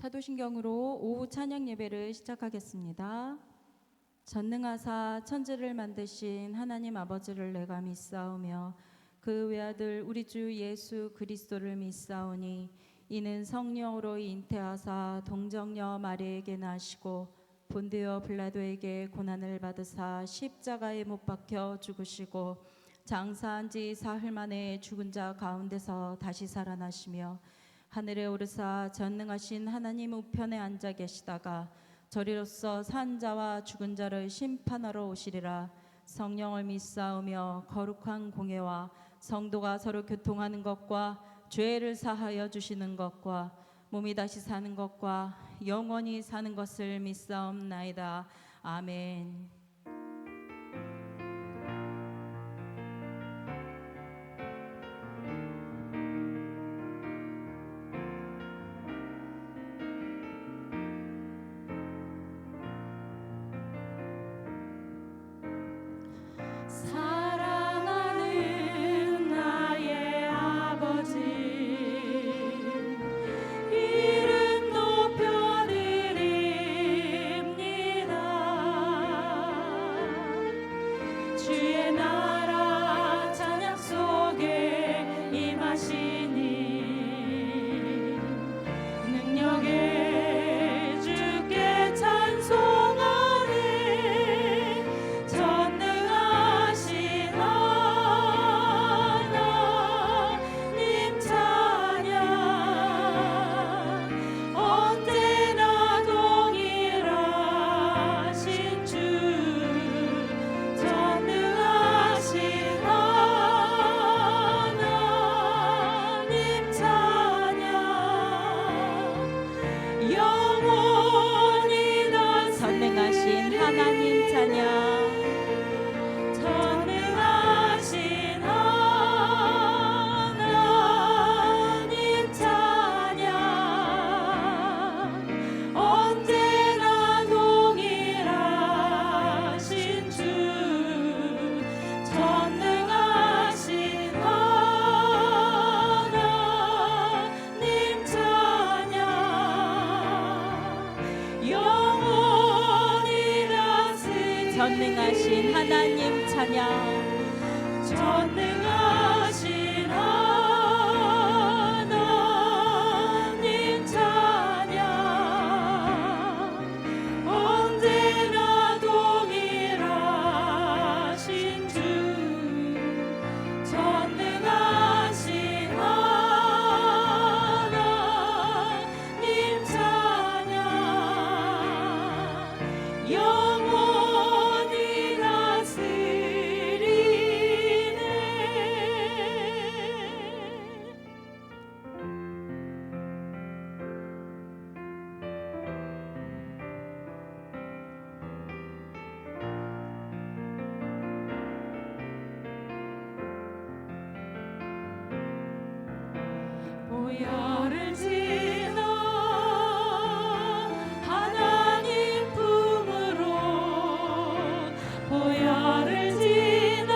사도신경으로 오후 찬양 예배를 시작하겠습니다. 전능하사 천지를 만드신 하나님 아버지를 내가 믿사오며 그 외아들 우리 주 예수 그리스도를 믿사오니 이는 성령으로 잉태하사 동정녀 마리에게 나시고 본디오 빌라도에게 고난을 받으사 십자가에 못 박혀 죽으시고 장사한 지 사흘 만에 죽은 자 가운데서 다시 살아나시며 하늘에 오르사 전능하신 하나님 우편에 앉아 계시다가 저리로서 산 자와 죽은 자를 심판하러 오시리라. 성령을 믿사오며 거룩한 공예와 성도가 서로 교통하는 것과 죄를 사하여 주시는 것과 몸이 다시 사는 것과 영원히 사는 것을 믿사옵나이다. 아멘. 사랑하는 나의 아버지, 이름 높여드립니다. 주의 나라 찬양 속에 임하시니 능력에 주께 찬송하네. 전능하신 하나님 찬양, 언제나 동일하신 주. 전능하신 하나님 찬양, 영원히 다스리는 전능하신 하나님 찬양. 전능하신 하나님 찬양, 언제나 동일하신 주. 전능하신 하나님 찬양, 영원히 다스리는 전능하신 하나님 찬양. 전능하신 하나님 찬양, 언제나 동일하신 주. 전능하신 하나님 찬양, 영원히 다스리네. 보혈을 지나 하나님 품으로, 보혈을 지나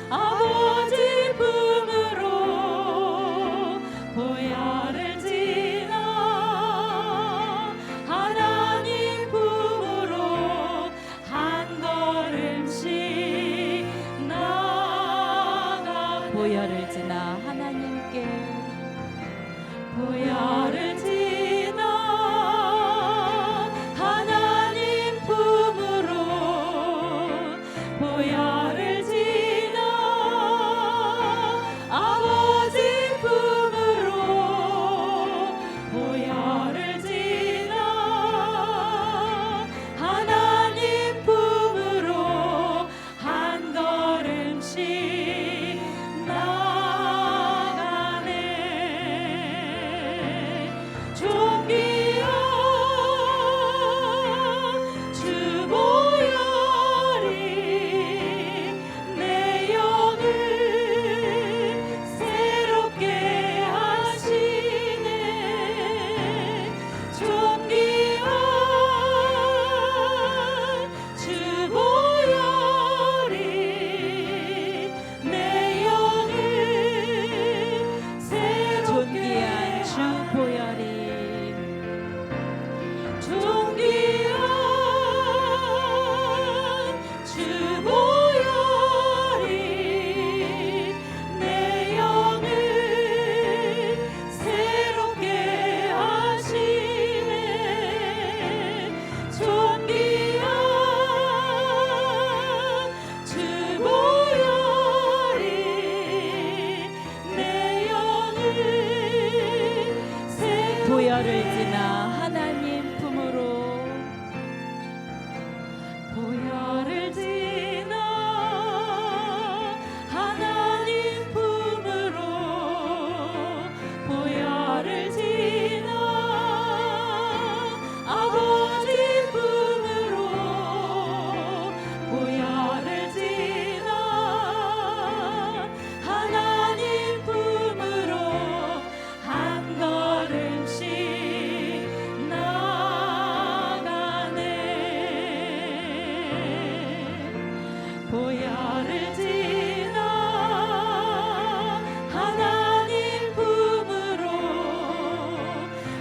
아버지 품으로, 보혈을 지나 하나님 품으로 한 걸음씩 나아가. 보혈을 지나 하나님께, 보혈을 지나 하나님 품으로, 보혈을 지나 아버지 품으로, 보혈을 지나 하나님 품으로 한 걸음씩 나아가네. 주 보혈을 지나 하나님 품으로 보혈을 지나 하나님 품으로 보혈을 지나 아버지 품으로 보혈을 지나 하나님 품으로 한 걸음씩 나가네. 보혈을 지나 하나님 품으로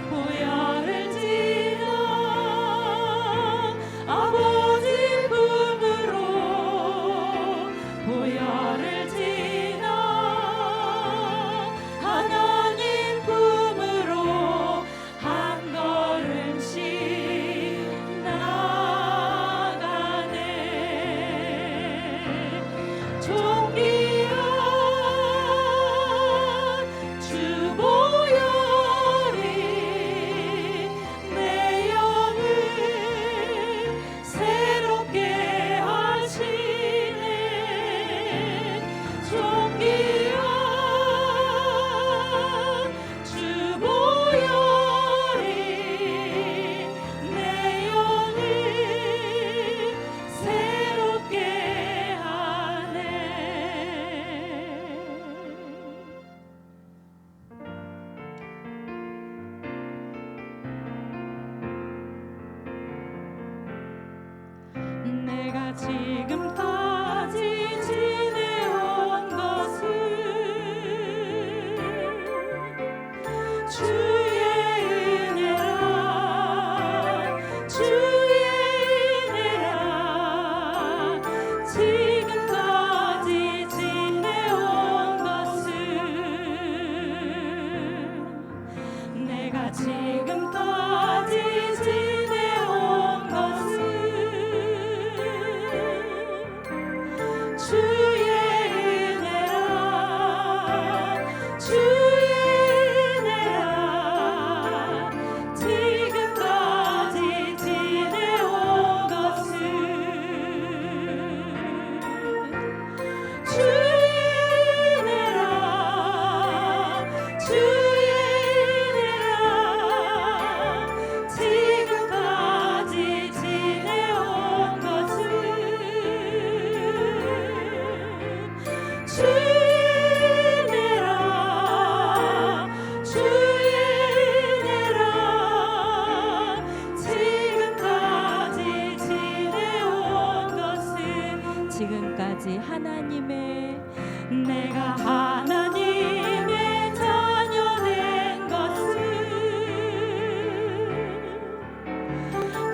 보혈을 지나 아버지 품으로 보혈을 지나 하나님 품으로 한 걸음씩 나가네. 존귀한 주 보혈이 내 영을 새롭게 하시네. 존귀한 주 보혈이 내 영을 새롭게 하네. 내가 지금까지 지내온 것은 주의 은혜라 주의 은혜라. 지금까지 지내온 것은 내가 지금까지 지내온 것은 주의 은혜라 주의 은혜라. 지금까지 지내온 것은 주의 은혜라 주의 은혜라. 지금까지 지내온 것은 주의 은혜라 주의 은혜라. 지금까지 지내온 것은 지금까지 하나님의 내가 하나님의 자녀 된 것은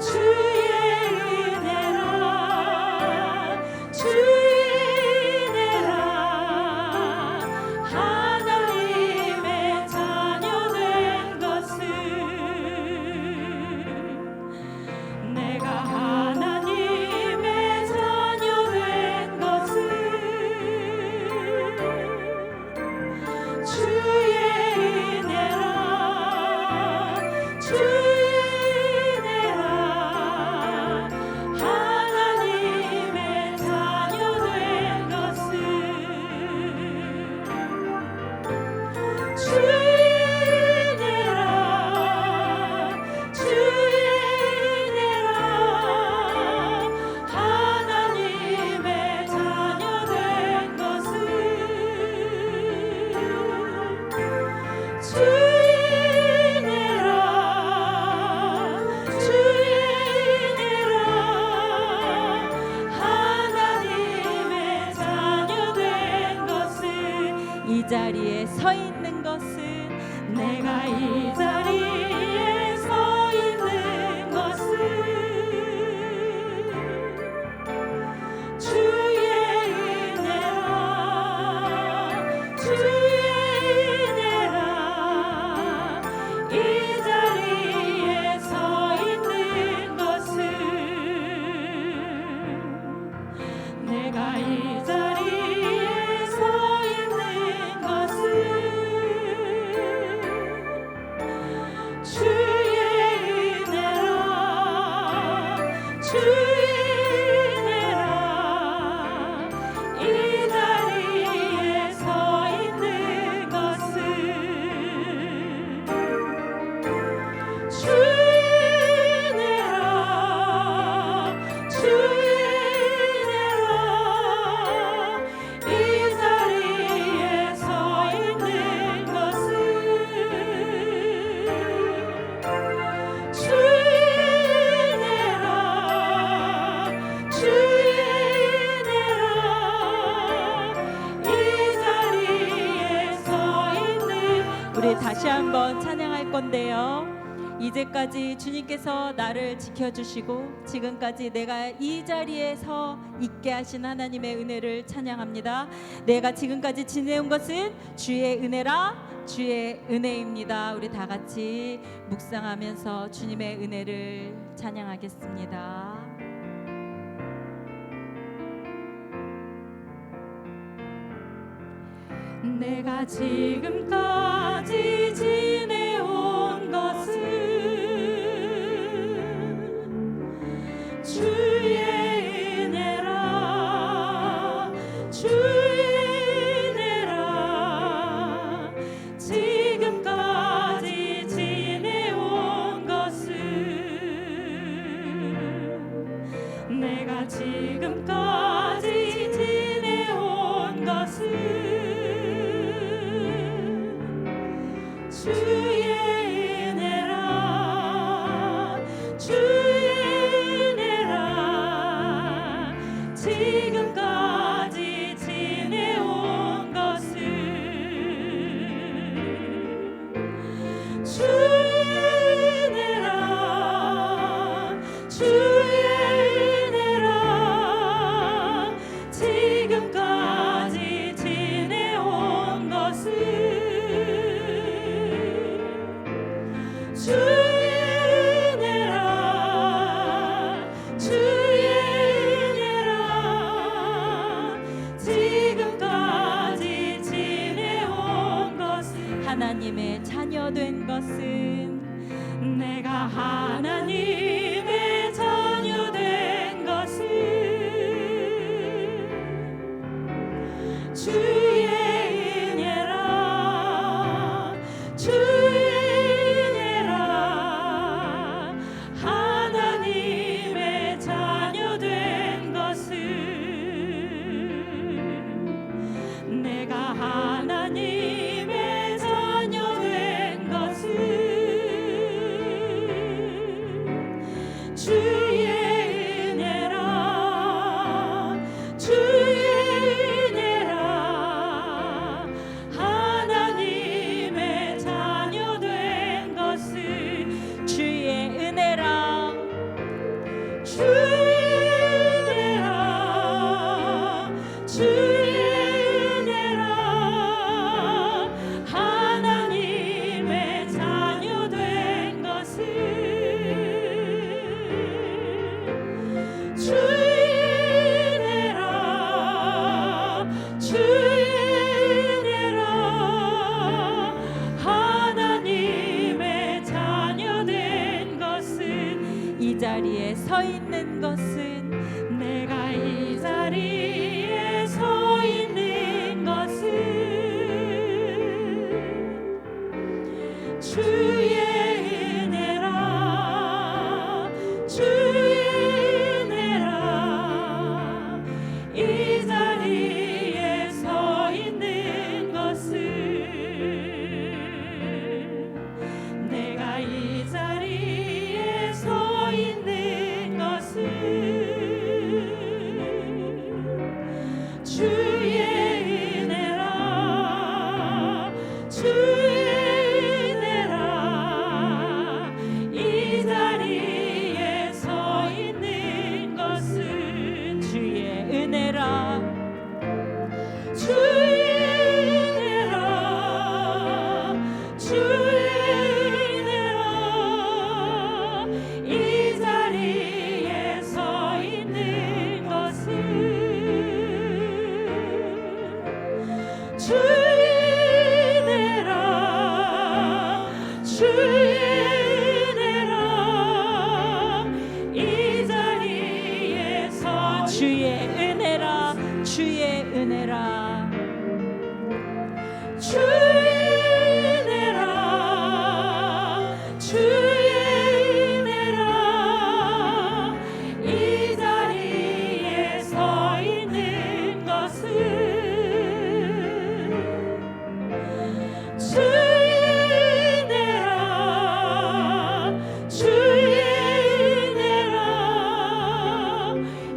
주의 은혜라 주의 은혜라. 하나님의 자녀 된 것은 내가 하나님의 자녀 된 것은 주의 은혜라 주의 은혜라. 하나님의 자녀 된 것은 주의 은혜라 주의 은혜라. 하나님의 자녀 된 것은 주의 은혜라 주의 은혜라. 하나님의 자녀 된 것은 이 자리에 서 있는 것은 내가 이 자리에 서 있는 것은 주의 은혜라 주의 은혜라. 이 자리에 서 있는 것은 내가 이 자리에 서 있는 것은 우리 다시 한번 찬양할 건데요. 이제까지 주님께서 나를 지켜주시고 지금까지 내가 이 자리에 서 있게 하신 하나님의 은혜를 찬양합니다. 내가 지금까지 지내온 것은 주의 은혜라 주의 은혜입니다. 우리 다 같이 묵상하면서 주님의 은혜를 찬양하겠습니다. 내가 지금까지 지내온 것은 주의 은혜라 주의 은혜라 지금까지 지내온 것은 내가 지금까지 지내온 것은 주의 은혜라 주의 은혜라 지금까지 지내온 것은 주의 은혜라 주의 은혜라 지금까지 지내온 것은 주의 은혜라 주의 은혜라 지금까지 지내온 것은 하나님의 자녀된 것은 내가 하나님의 자녀된 것은 주의 은혜라 주의 은혜라 하나님의 자녀된 것은 내가 하나님의 자녀된 것은 주의 은혜라 주의 은혜라 하나님의 자녀된 것은 주의 은혜라 주의 은혜라 주의 은혜라 하나님의 자녀된 것은 주의 은혜라 주의 은혜라 하나님의 자녀된 것은 이 자리에 서 있는 것은 내가 이 자리에 서 있는 것은 주의 은혜라 주의 은혜라 이 자리에 서 있는 것은 내가 이 자리에 서 있는 것은 주의 은혜라 주의 은혜라 이 자리에 서 있는 것은 주의 은혜라 주의 은혜라 주의 은혜라 이 자리에 서 있는 것은 주의 은혜라 주의 은혜라 이 자리에서 주의 은혜라 주의 은혜라 주의 은혜라 주의 은혜라 이 자리에 서 있는 것은 주의 은혜라 주의 은혜라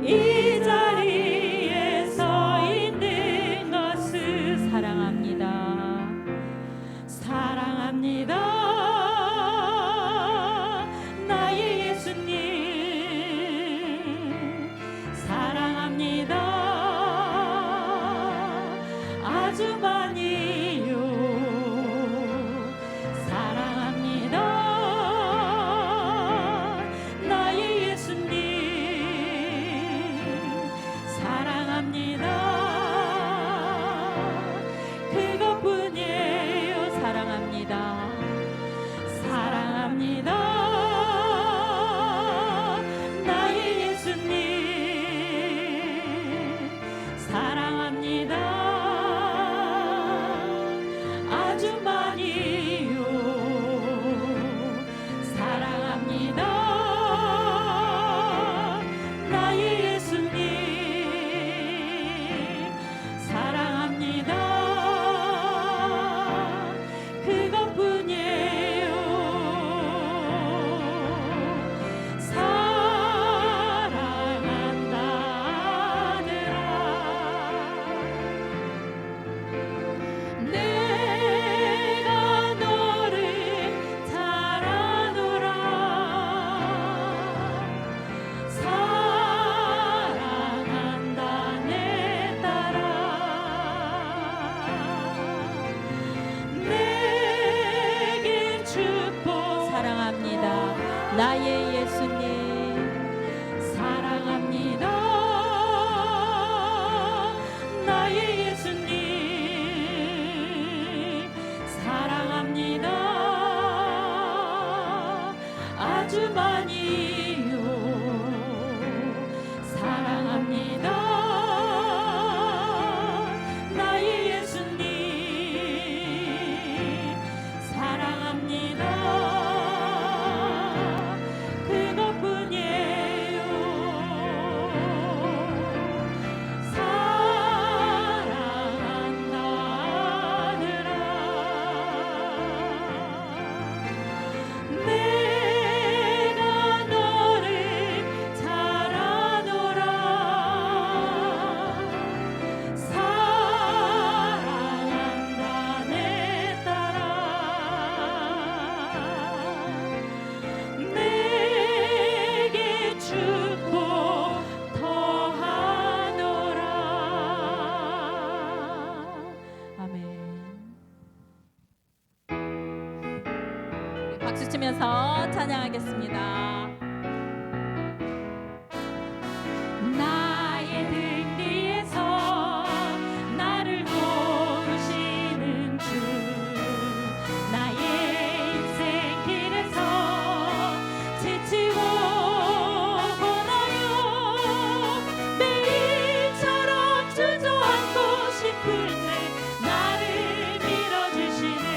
이 자리에 서 있는 것은 사랑합니다. 아주 많이요 사랑합니다 나의 예수님 사랑합니다 그것뿐이에요 사랑합니다 사랑합니다 나의 예수님 사랑합니다 아주 많이요 사랑합니다 나의 예수님 사랑합니다 그것뿐이에요 사랑한다 하느라 내가 너를 잘 아노라 사랑한다 내 딸아 내게 축복 사랑합니다. 나의 예수님 사랑합니다 나의 예수님 사랑합니다 아주 많이요 사랑합니다 나의 예수님 사랑합니다 그것뿐이에요 사랑한다 하느라 내가 너를 잘 아노라 사랑한다 내 딸아 내게 축복 더하노라 아멘. 박수 치면서 찬양하겠습니다. 나의 등 뒤에서 나를 도우시는 주 나의 인생 길에서 지치고 고나요 매일처럼 주저앉고 싶을 때 나를 밀어주시네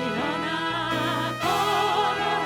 일어나 걸어라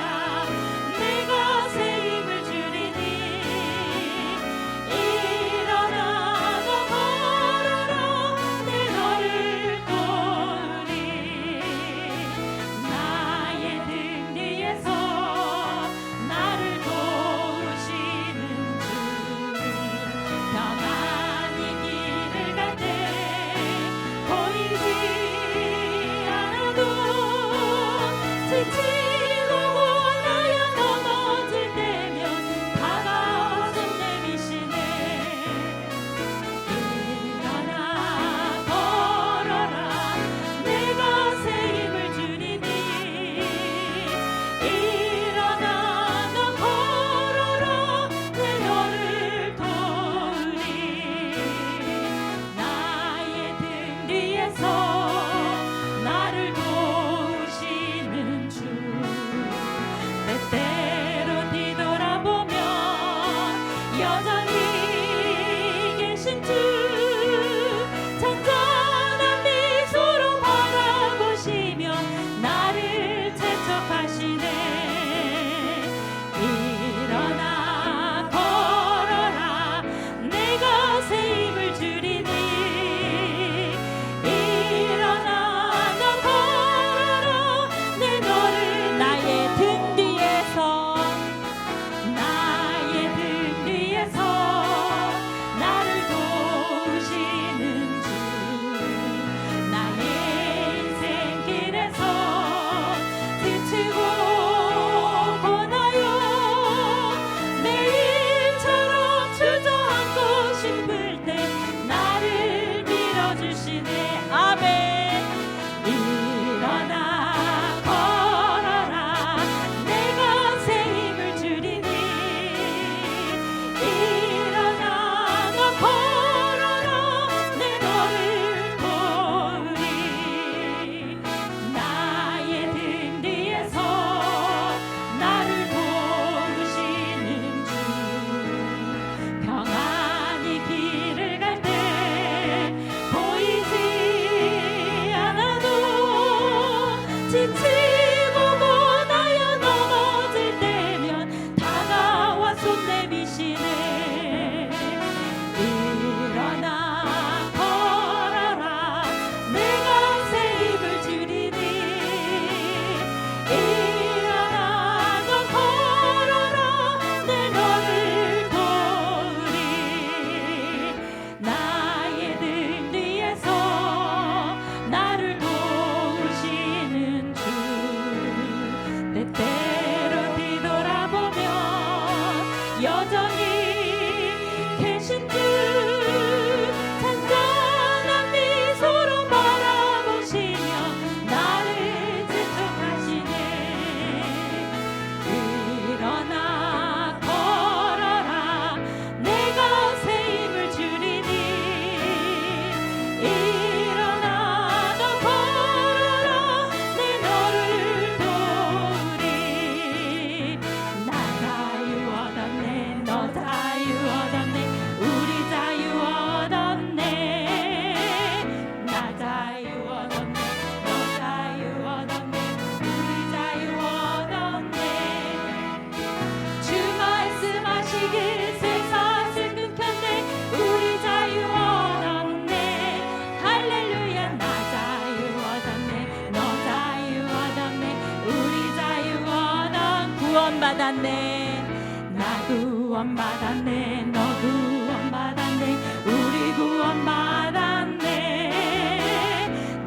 구원받았네. 나 구원받았네. 너 구원받았네. 우리 구원받았네.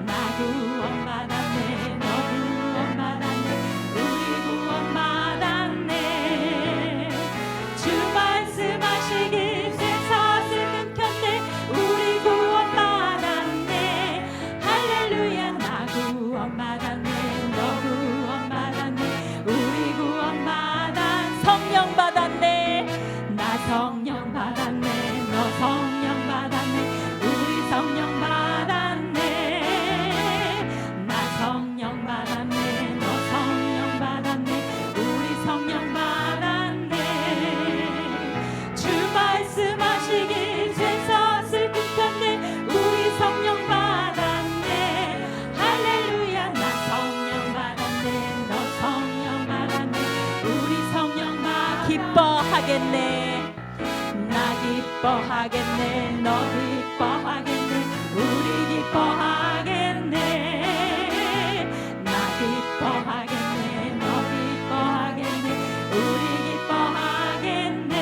나 구원받았네. 너 구원받았네. 우리 구원받았네. 주 말씀하시길 쇠사슬 끊겼네. 우리 구원받았네. 할렐루야. 나 구원받았네. 너 구원받았네. 우리 구원받았네. 성령 받았네. 나 성령 받았네. 너 성령 받았네. 우리 성령 받았네. 나 성령 받았네. 너 성령 받았네. 우리 성령 받았네. 주 말씀하시길 쇠사슬 끊겼네. 우리 성령 받았네. 할렐루야. 나 성령 받았네. 너 성령 받았네. 우리 성령 받았네. 기뻐하겠네. 나 기뻐하겠네. 너 기뻐하겠네. 우리 기뻐하겠네. 나 기뻐하겠네. 너 기뻐하겠네. 우리 기뻐하겠네.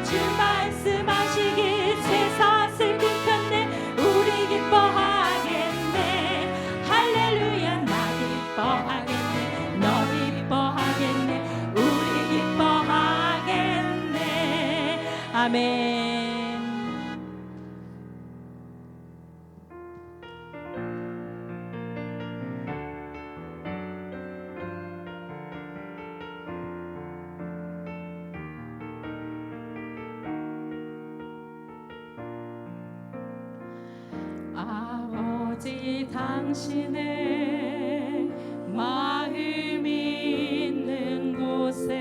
주 말씀하시길 쇠사슬 끊겼네. 우리 기뻐하겠네. 할렐루야. 나 기뻐하겠네. 너 기뻐하겠네. 우리 기뻐하겠네. 아멘. 아버지 당신의 마음이 있는 곳에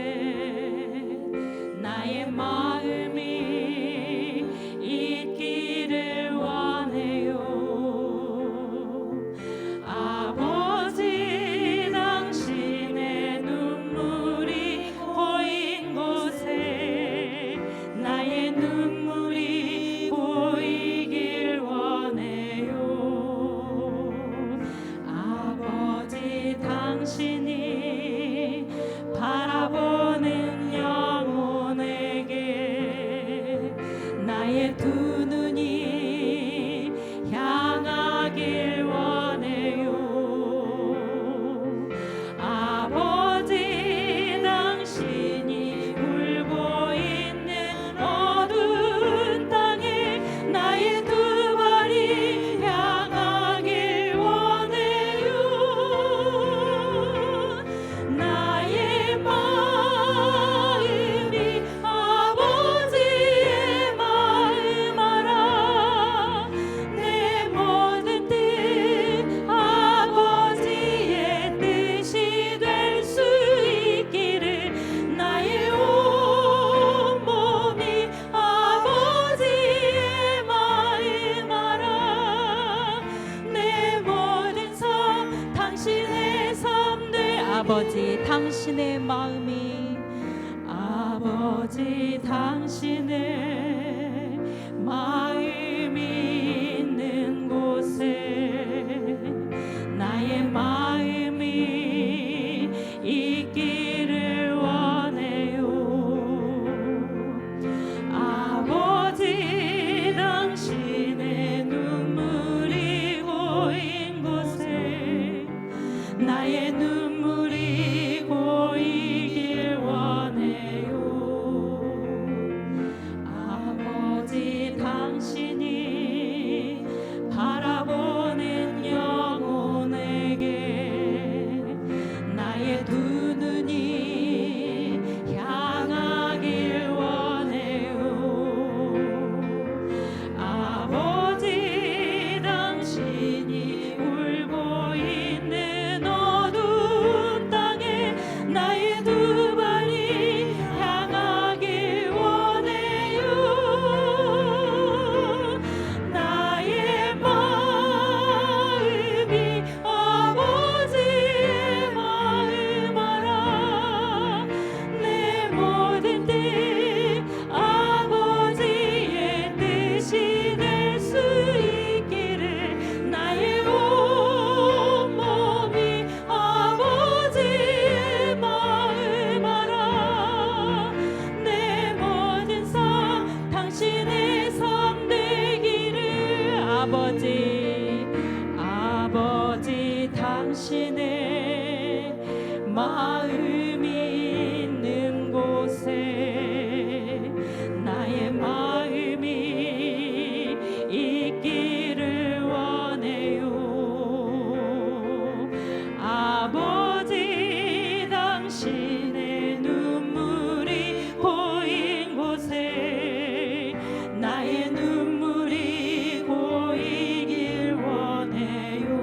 나의 마음이 있기를 원해요. 아버지 당신의 눈물이 고인 곳에 나의 눈물이 보이길 원해요. 아버지 당신이 바라보는 영혼에게 나의 두 눈이 향하길 원해요. 아버지 당신이 울고 있는 어두운 땅에 나의 두 발이 향하길 원해요. 나의 마음이 아버지의 마음 알아. 내 모든 뜻 아버지의 뜻이 될 수 있기를 나의 온 몸이 아버지의 마음 알아. 내 모든 삶 당신의 삶들 아버지 당신의 마음이 아버지 당신의 마음이 있는 곳에 나의 마음이 있기를 원해요. 아버지 당신의 눈물이 고인 곳에 나의 눈물이 고이길 원해요. 아버지 당신 아버지 당신의 마음이 있는 곳에 나의 마음이 있기를 원해요. 아버지 당신의 눈물이 고인 곳에 나의 눈물이 고이길 원해요.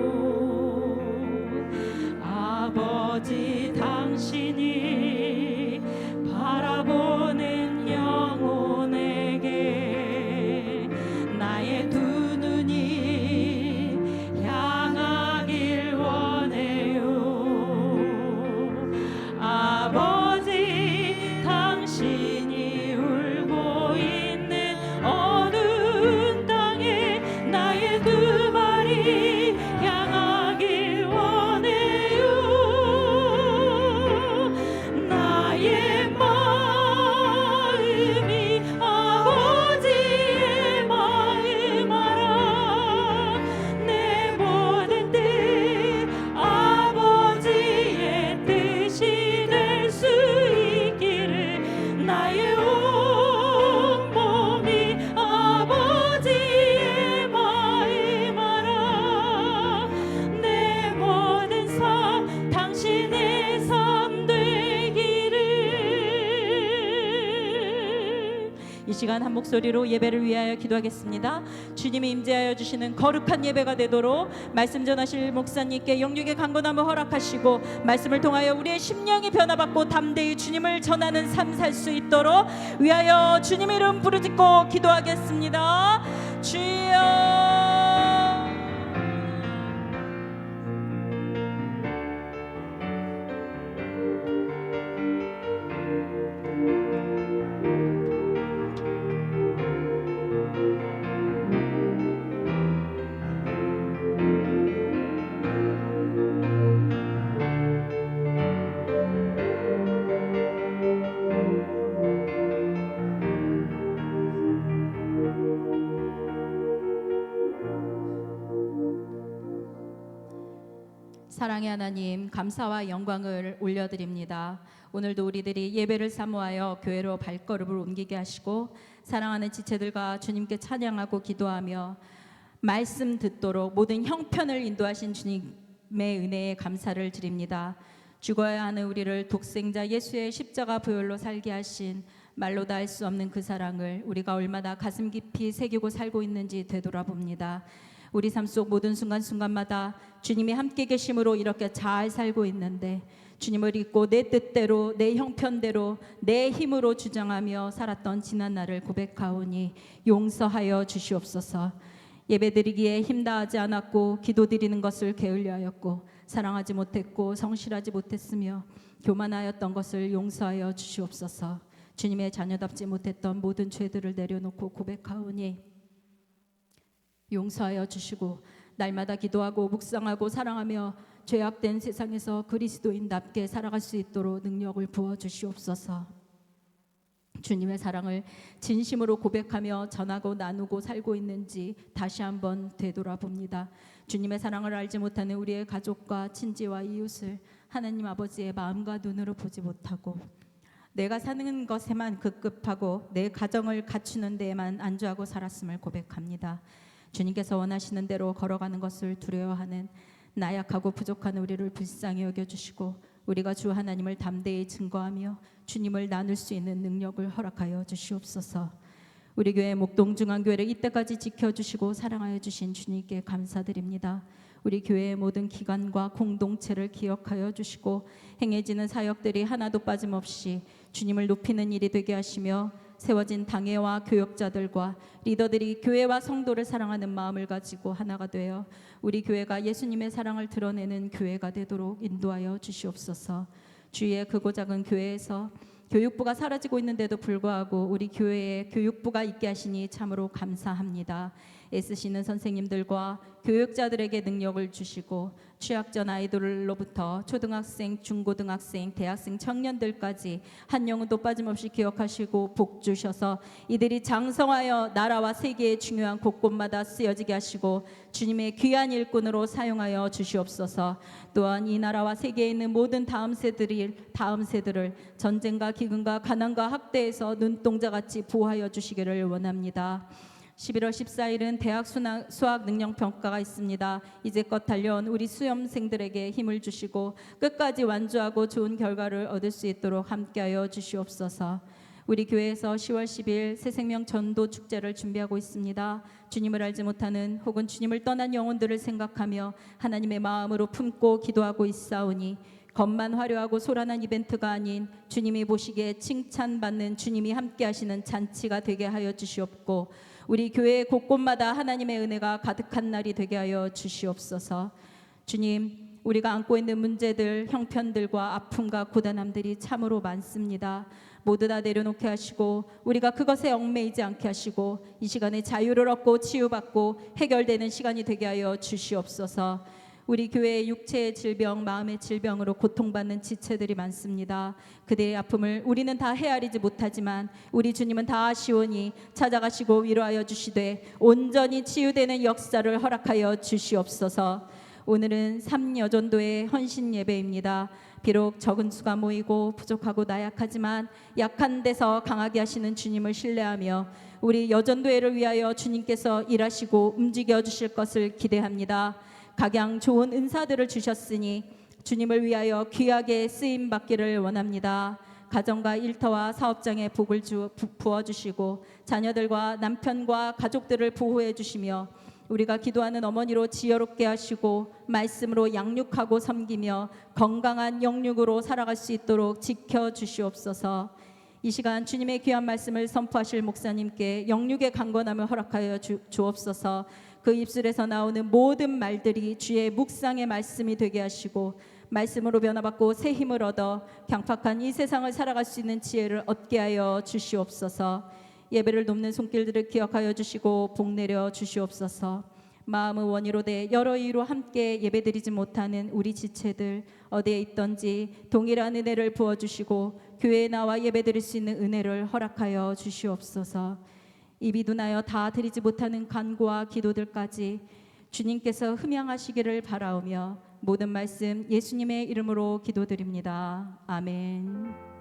아버지 당신이 바라보는 영혼에게 나의 두 눈이 향하길 원해요. 아버지 당신이 울고 있는 어두운 땅에 나의 두 발이 향하길 원해요. 나의 마음이 아버지의 마음 알아. 내 모든 뜻 아버지의 뜻이 될 수 있기를 나의 온 몸이 아버지의 마음 알아. 내 모든 삶 당신의 삶 되기를. 이 시간 한 목소리로 예배를 위하여 기도하겠습니다. 주님이 임재하여 주시는 거룩한 예배가 되도록 말씀 전하실 목사님께 영육의 강건함을 허락하시고 말씀을 통하여 우리의 심령이 변화받고 담대히 주님을 전하는 삶 살 수 있도록 위하여 주님 이름 부르짖고 기도하겠습니다. 주여. 사랑의 하나님, 감사와 영광을 올려드립니다. 오늘도 우리들이 예배를 사모하여 교회로 발걸음을 옮기게 하시고 사랑하는 지체들과 주님께 찬양하고 기도하며 말씀 듣도록 모든 형편을 인도하신 주님의 은혜에 감사를 드립니다. 죽어야 하는 우리를 독생자 예수의 십자가 보혈로 살게 하신 말로 다 할 수 없는 그 사랑을 우리가 얼마나 가슴 깊이 새기고 살고 있는지 되돌아봅니다. 우리 삶 속 모든 순간순간마다 주님이 함께 계심으로 이렇게 잘 살고 있는데 주님을 잊고 내 뜻대로 내 형편대로 내 힘으로 주장하며 살았던 지난 날을 고백하오니 용서하여 주시옵소서. 예배드리기에 힘다하지 않았고 기도드리는 것을 게을려 하였고 사랑하지 못했고 성실하지 못했으며 교만하였던 것을 용서하여 주시옵소서. 주님의 자녀답지 못했던 모든 죄들을 내려놓고 고백하오니 용서하여 주시고 날마다 기도하고 묵상하고 사랑하며 죄악된 세상에서 그리스도인답게 살아갈 수 있도록 능력을 부어 주시옵소서. 주님의 사랑을 진심으로 고백하며 전하고 나누고 살고 있는지 다시 한번 되돌아봅니다. 주님의 사랑을 알지 못하는 우리의 가족과 친지와 이웃을 하나님 아버지의 마음과 눈으로 보지 못하고 내가 사는 것에만 급급하고 내 가정을 갖추는 데에만 안주하고 살았음을 고백합니다. 주님께서 원하시는 대로 걸어가는 것을 두려워하는 나약하고 부족한 우리를 불쌍히 여겨주시고 우리가 주 하나님을 담대히 증거하며 주님을 나눌 수 있는 능력을 허락하여 주시옵소서. 우리 교회 목동중앙교회를 이때까지 지켜주시고 사랑하여 주신 주님께 감사드립니다. 우리 교회의 모든 기관과 공동체를 기억하여 주시고 행해지는 사역들이 하나도 빠짐없이 주님을 높이는 일이 되게 하시며 세워진 당회와 교역자들과 리더들이 교회와 성도를 사랑하는 마음을 가지고 하나가 되어 우리 교회가 예수님의 사랑을 드러내는 교회가 되도록 인도하여 주시옵소서. 주위의 크고 작은 교회에서 교육부가 사라지고 있는데도 불구하고 우리 교회에 교육부가 있게 하시니 참으로 감사합니다. 애쓰시는 선생님들과 교육자들에게 능력을 주시고 취약전 아이들로부터 초등학생, 중고등학생, 대학생, 청년들까지 한 영혼도 빠짐없이 기억하시고 복 주셔서 이들이 장성하여 나라와 세계의 중요한 곳곳마다 쓰여지게 하시고 주님의 귀한 일꾼으로 사용하여 주시옵소서. 또한 이 나라와 세계에 있는 모든 다음 세들을 전쟁과 기근과 가난과 학대에서 눈동자같이 보호하여 주시기를 원합니다. 11월 14일은 대학 수학 능력 평가가 있습니다. 이제껏 달려온 우리 수험생들에게 힘을 주시고 끝까지 완주하고 좋은 결과를 얻을 수 있도록 함께하여 주시옵소서. 우리 교회에서 10월 10일 새생명 전도 축제를 준비하고 있습니다. 주님을 알지 못하는 혹은 주님을 떠난 영혼들을 생각하며 하나님의 마음으로 품고 기도하고 있사오니 겉만 화려하고 소란한 이벤트가 아닌 주님이 보시기에 칭찬받는 주님이 함께 하시는 잔치가 되게 하여 주시옵고 우리 교회 곳곳마다 하나님의 은혜가 가득한 날이 되게 하여 주시옵소서. 주님, 우리가 안고 있는 문제들, 형편들과 아픔과 고단함들이 참으로 많습니다. 모두 다 내려놓게 하시고 우리가 그것에 얽매이지 않게 하시고 이 시간에 자유를 얻고 치유받고 해결되는 시간이 되게 하여 주시옵소서. 우리 교회의 육체의 질병, 마음의 질병으로 고통받는 지체들이 많습니다. 그들의 아픔을 우리는 다 헤아리지 못하지만 우리 주님은 다 아시오니 찾아가시고 위로하여 주시되 온전히 치유되는 역사를 허락하여 주시옵소서. 오늘은 삼여전도의 헌신 예배입니다. 비록 적은 수가 모이고 부족하고 나약하지만 약한 데서 강하게 하시는 주님을 신뢰하며 우리 여전도회를 위하여 주님께서 일하시고 움직여 주실 것을 기대합니다. 각양 좋은 은사들을 주셨으니 주님을 위하여 귀하게 쓰임 받기를 원합니다. 가정과 일터와 사업장에 복을 부어주시고 자녀들과 남편과 가족들을 보호해 주시며 우리가 기도하는 어머니로 지혜롭게 하시고 말씀으로 양육하고 섬기며 건강한 영육으로 살아갈 수 있도록 지켜주시옵소서. 이 시간 주님의 귀한 말씀을 선포하실 목사님께 영육의 강건함을 허락하여 주옵소서. 그 입술에서 나오는 모든 말들이 주의 묵상의 말씀이 되게 하시고 말씀으로 변화받고 새 힘을 얻어 강팍한 이 세상을 살아갈 수 있는 지혜를 얻게 하여 주시옵소서. 예배를 돕는 손길들을 기억하여 주시고 복 내려 주시옵소서. 마음의 원이로되 여러 이유로 함께 예배드리지 못하는 우리 지체들 어디에 있던지 동일한 은혜를 부어주시고 교회에 나와 예배드릴 수 있는 은혜를 허락하여 주시옵소서. 입이 둔하여 다 드리지 못하는 간구와 기도들까지 주님께서 흠양하시기를 바라오며 모든 말씀 예수님의 이름으로 기도드립니다. 아멘.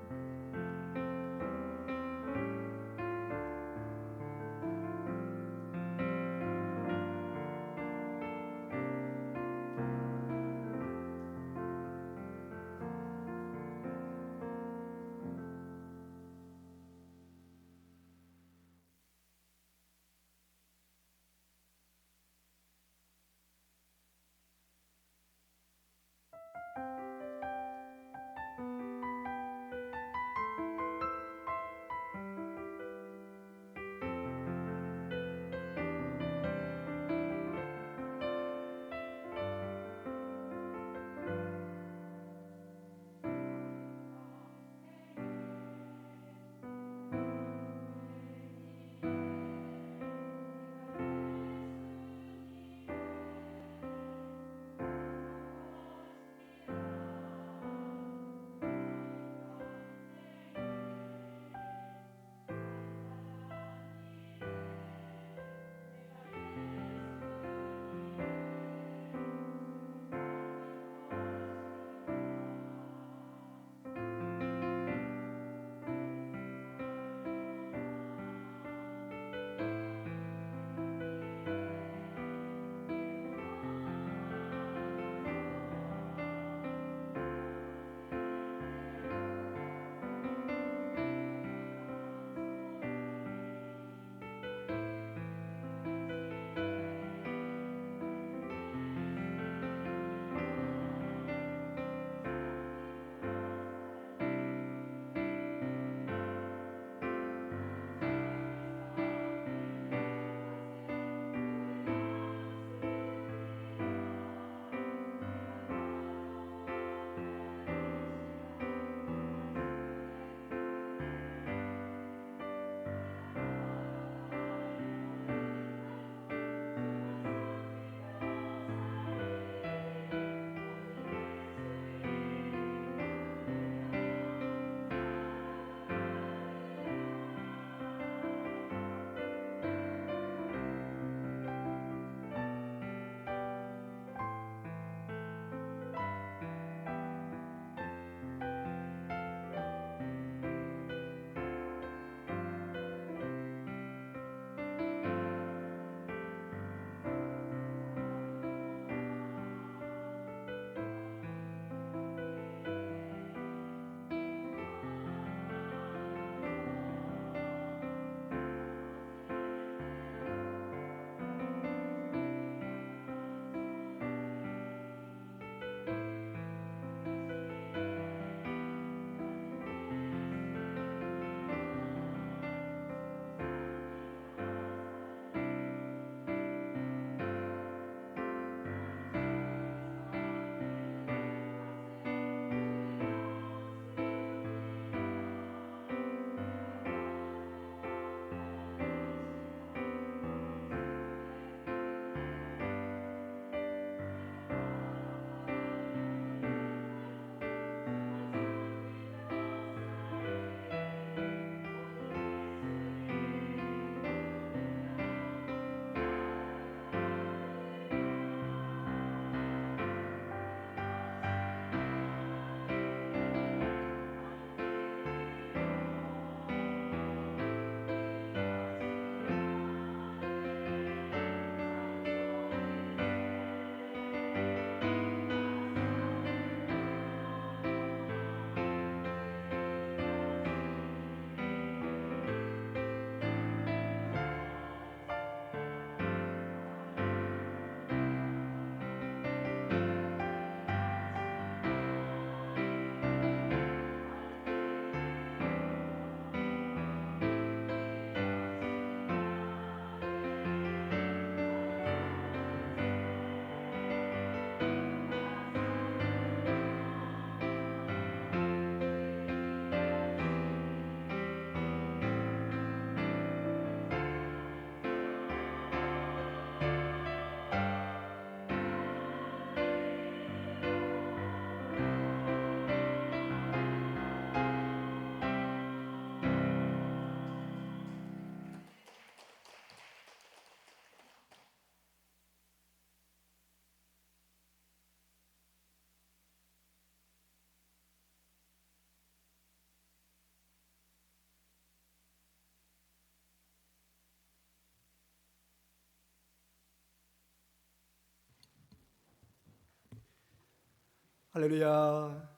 할렐루야.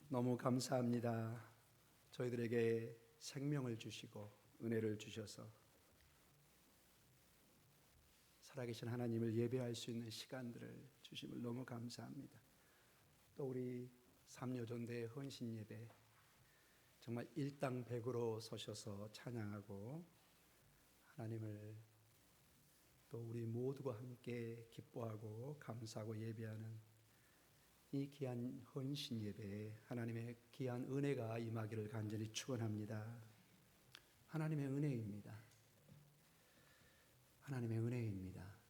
너무 감사합니다. 저희들에게 생명을 주시고 은혜를 주셔서 살아계신 하나님을 예배할 수 있는 시간들을 주심을 너무 감사합니다. 또 우리 삼여전대 헌신 예배 정말 일당백으로 서셔서 찬양하고 하나님을 또 우리 모두가 함께 기뻐하고 감사하고 예배하는 이 귀한 헌신 예배에 하나님의 귀한 은혜가 임하기를 간절히 축원합니다. 하나님의 은혜입니다. 하나님의 은혜입니다.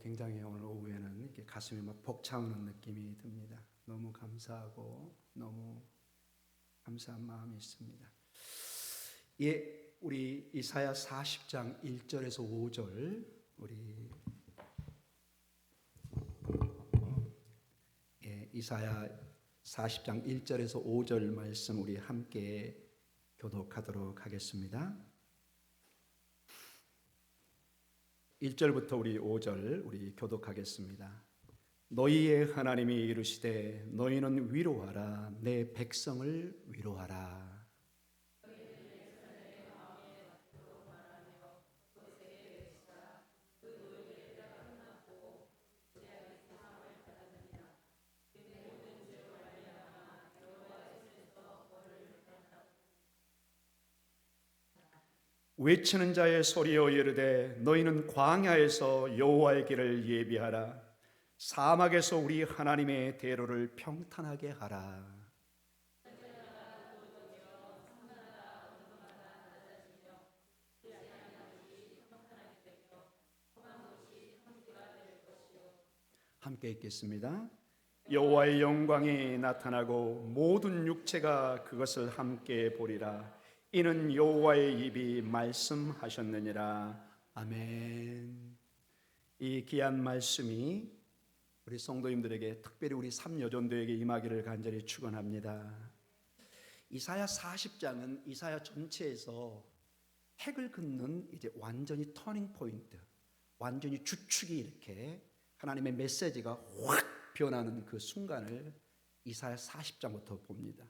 굉장히 오늘 오후에는 이렇게 가슴이 막 벅차오는 느낌이 듭니다. 너무 감사하고 너무 감사한 마음이 있습니다. 우리 이사야 40장 1절에서 5절 이사야 40장 1절에서 5절 말씀 우리 함께 교독하도록 하겠습니다. 1절부터 우리 5절 우리 교독하겠습니다. 너희의 하나님이 이르시되 너희는 위로하라 내 백성을 위로하라. 외치는 자의 소리여 이르되 너희는 광야에서 여호와의 길을 예비하라 사막에서 우리 하나님의 대로를 평탄하게 하라. 함께 읽겠습니다. 여호와의 영광이 나타나고 모든 육체가 그것을 함께 보리라. 이는 여호와의 입이 말씀하셨느니라. 아멘. 이 귀한 말씀이 우리 성도님들에게 특별히 우리 삼여전도에게 임하기를 간절히 축원합니다. 이사야 40장은 이사야 전체에서 핵을 긋는 이제 완전히 터닝 포인트, 완전히 주축이 이렇게 하나님의 메시지가 확 변하는 그 순간을 이사야 40장부터 봅니다.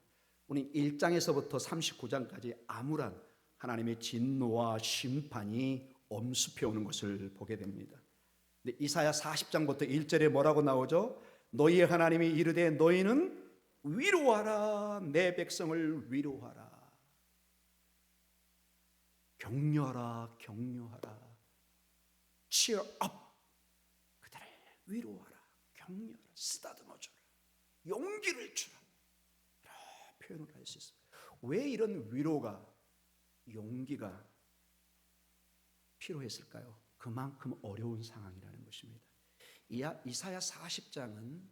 우리 1장에서부터 39장까지 암울한 하나님의 진노와 심판이 엄습해 오는 것을 보게 됩니다. 근데 이사야 40장부터 1절에 뭐라고 나오죠? 너희의 하나님이 이르되 너희는 위로하라 내 백성을 위로하라. 격려하라 격려하라. cheer up. 그들을 위로하라 격려하라 쓰다듬어주라 용기를 주라. 표현을 할 수 있습니다. 왜 이런 위로가 용기가 필요했을까요? 그만큼 어려운 상황이라는 것입니다. 이사야 40장은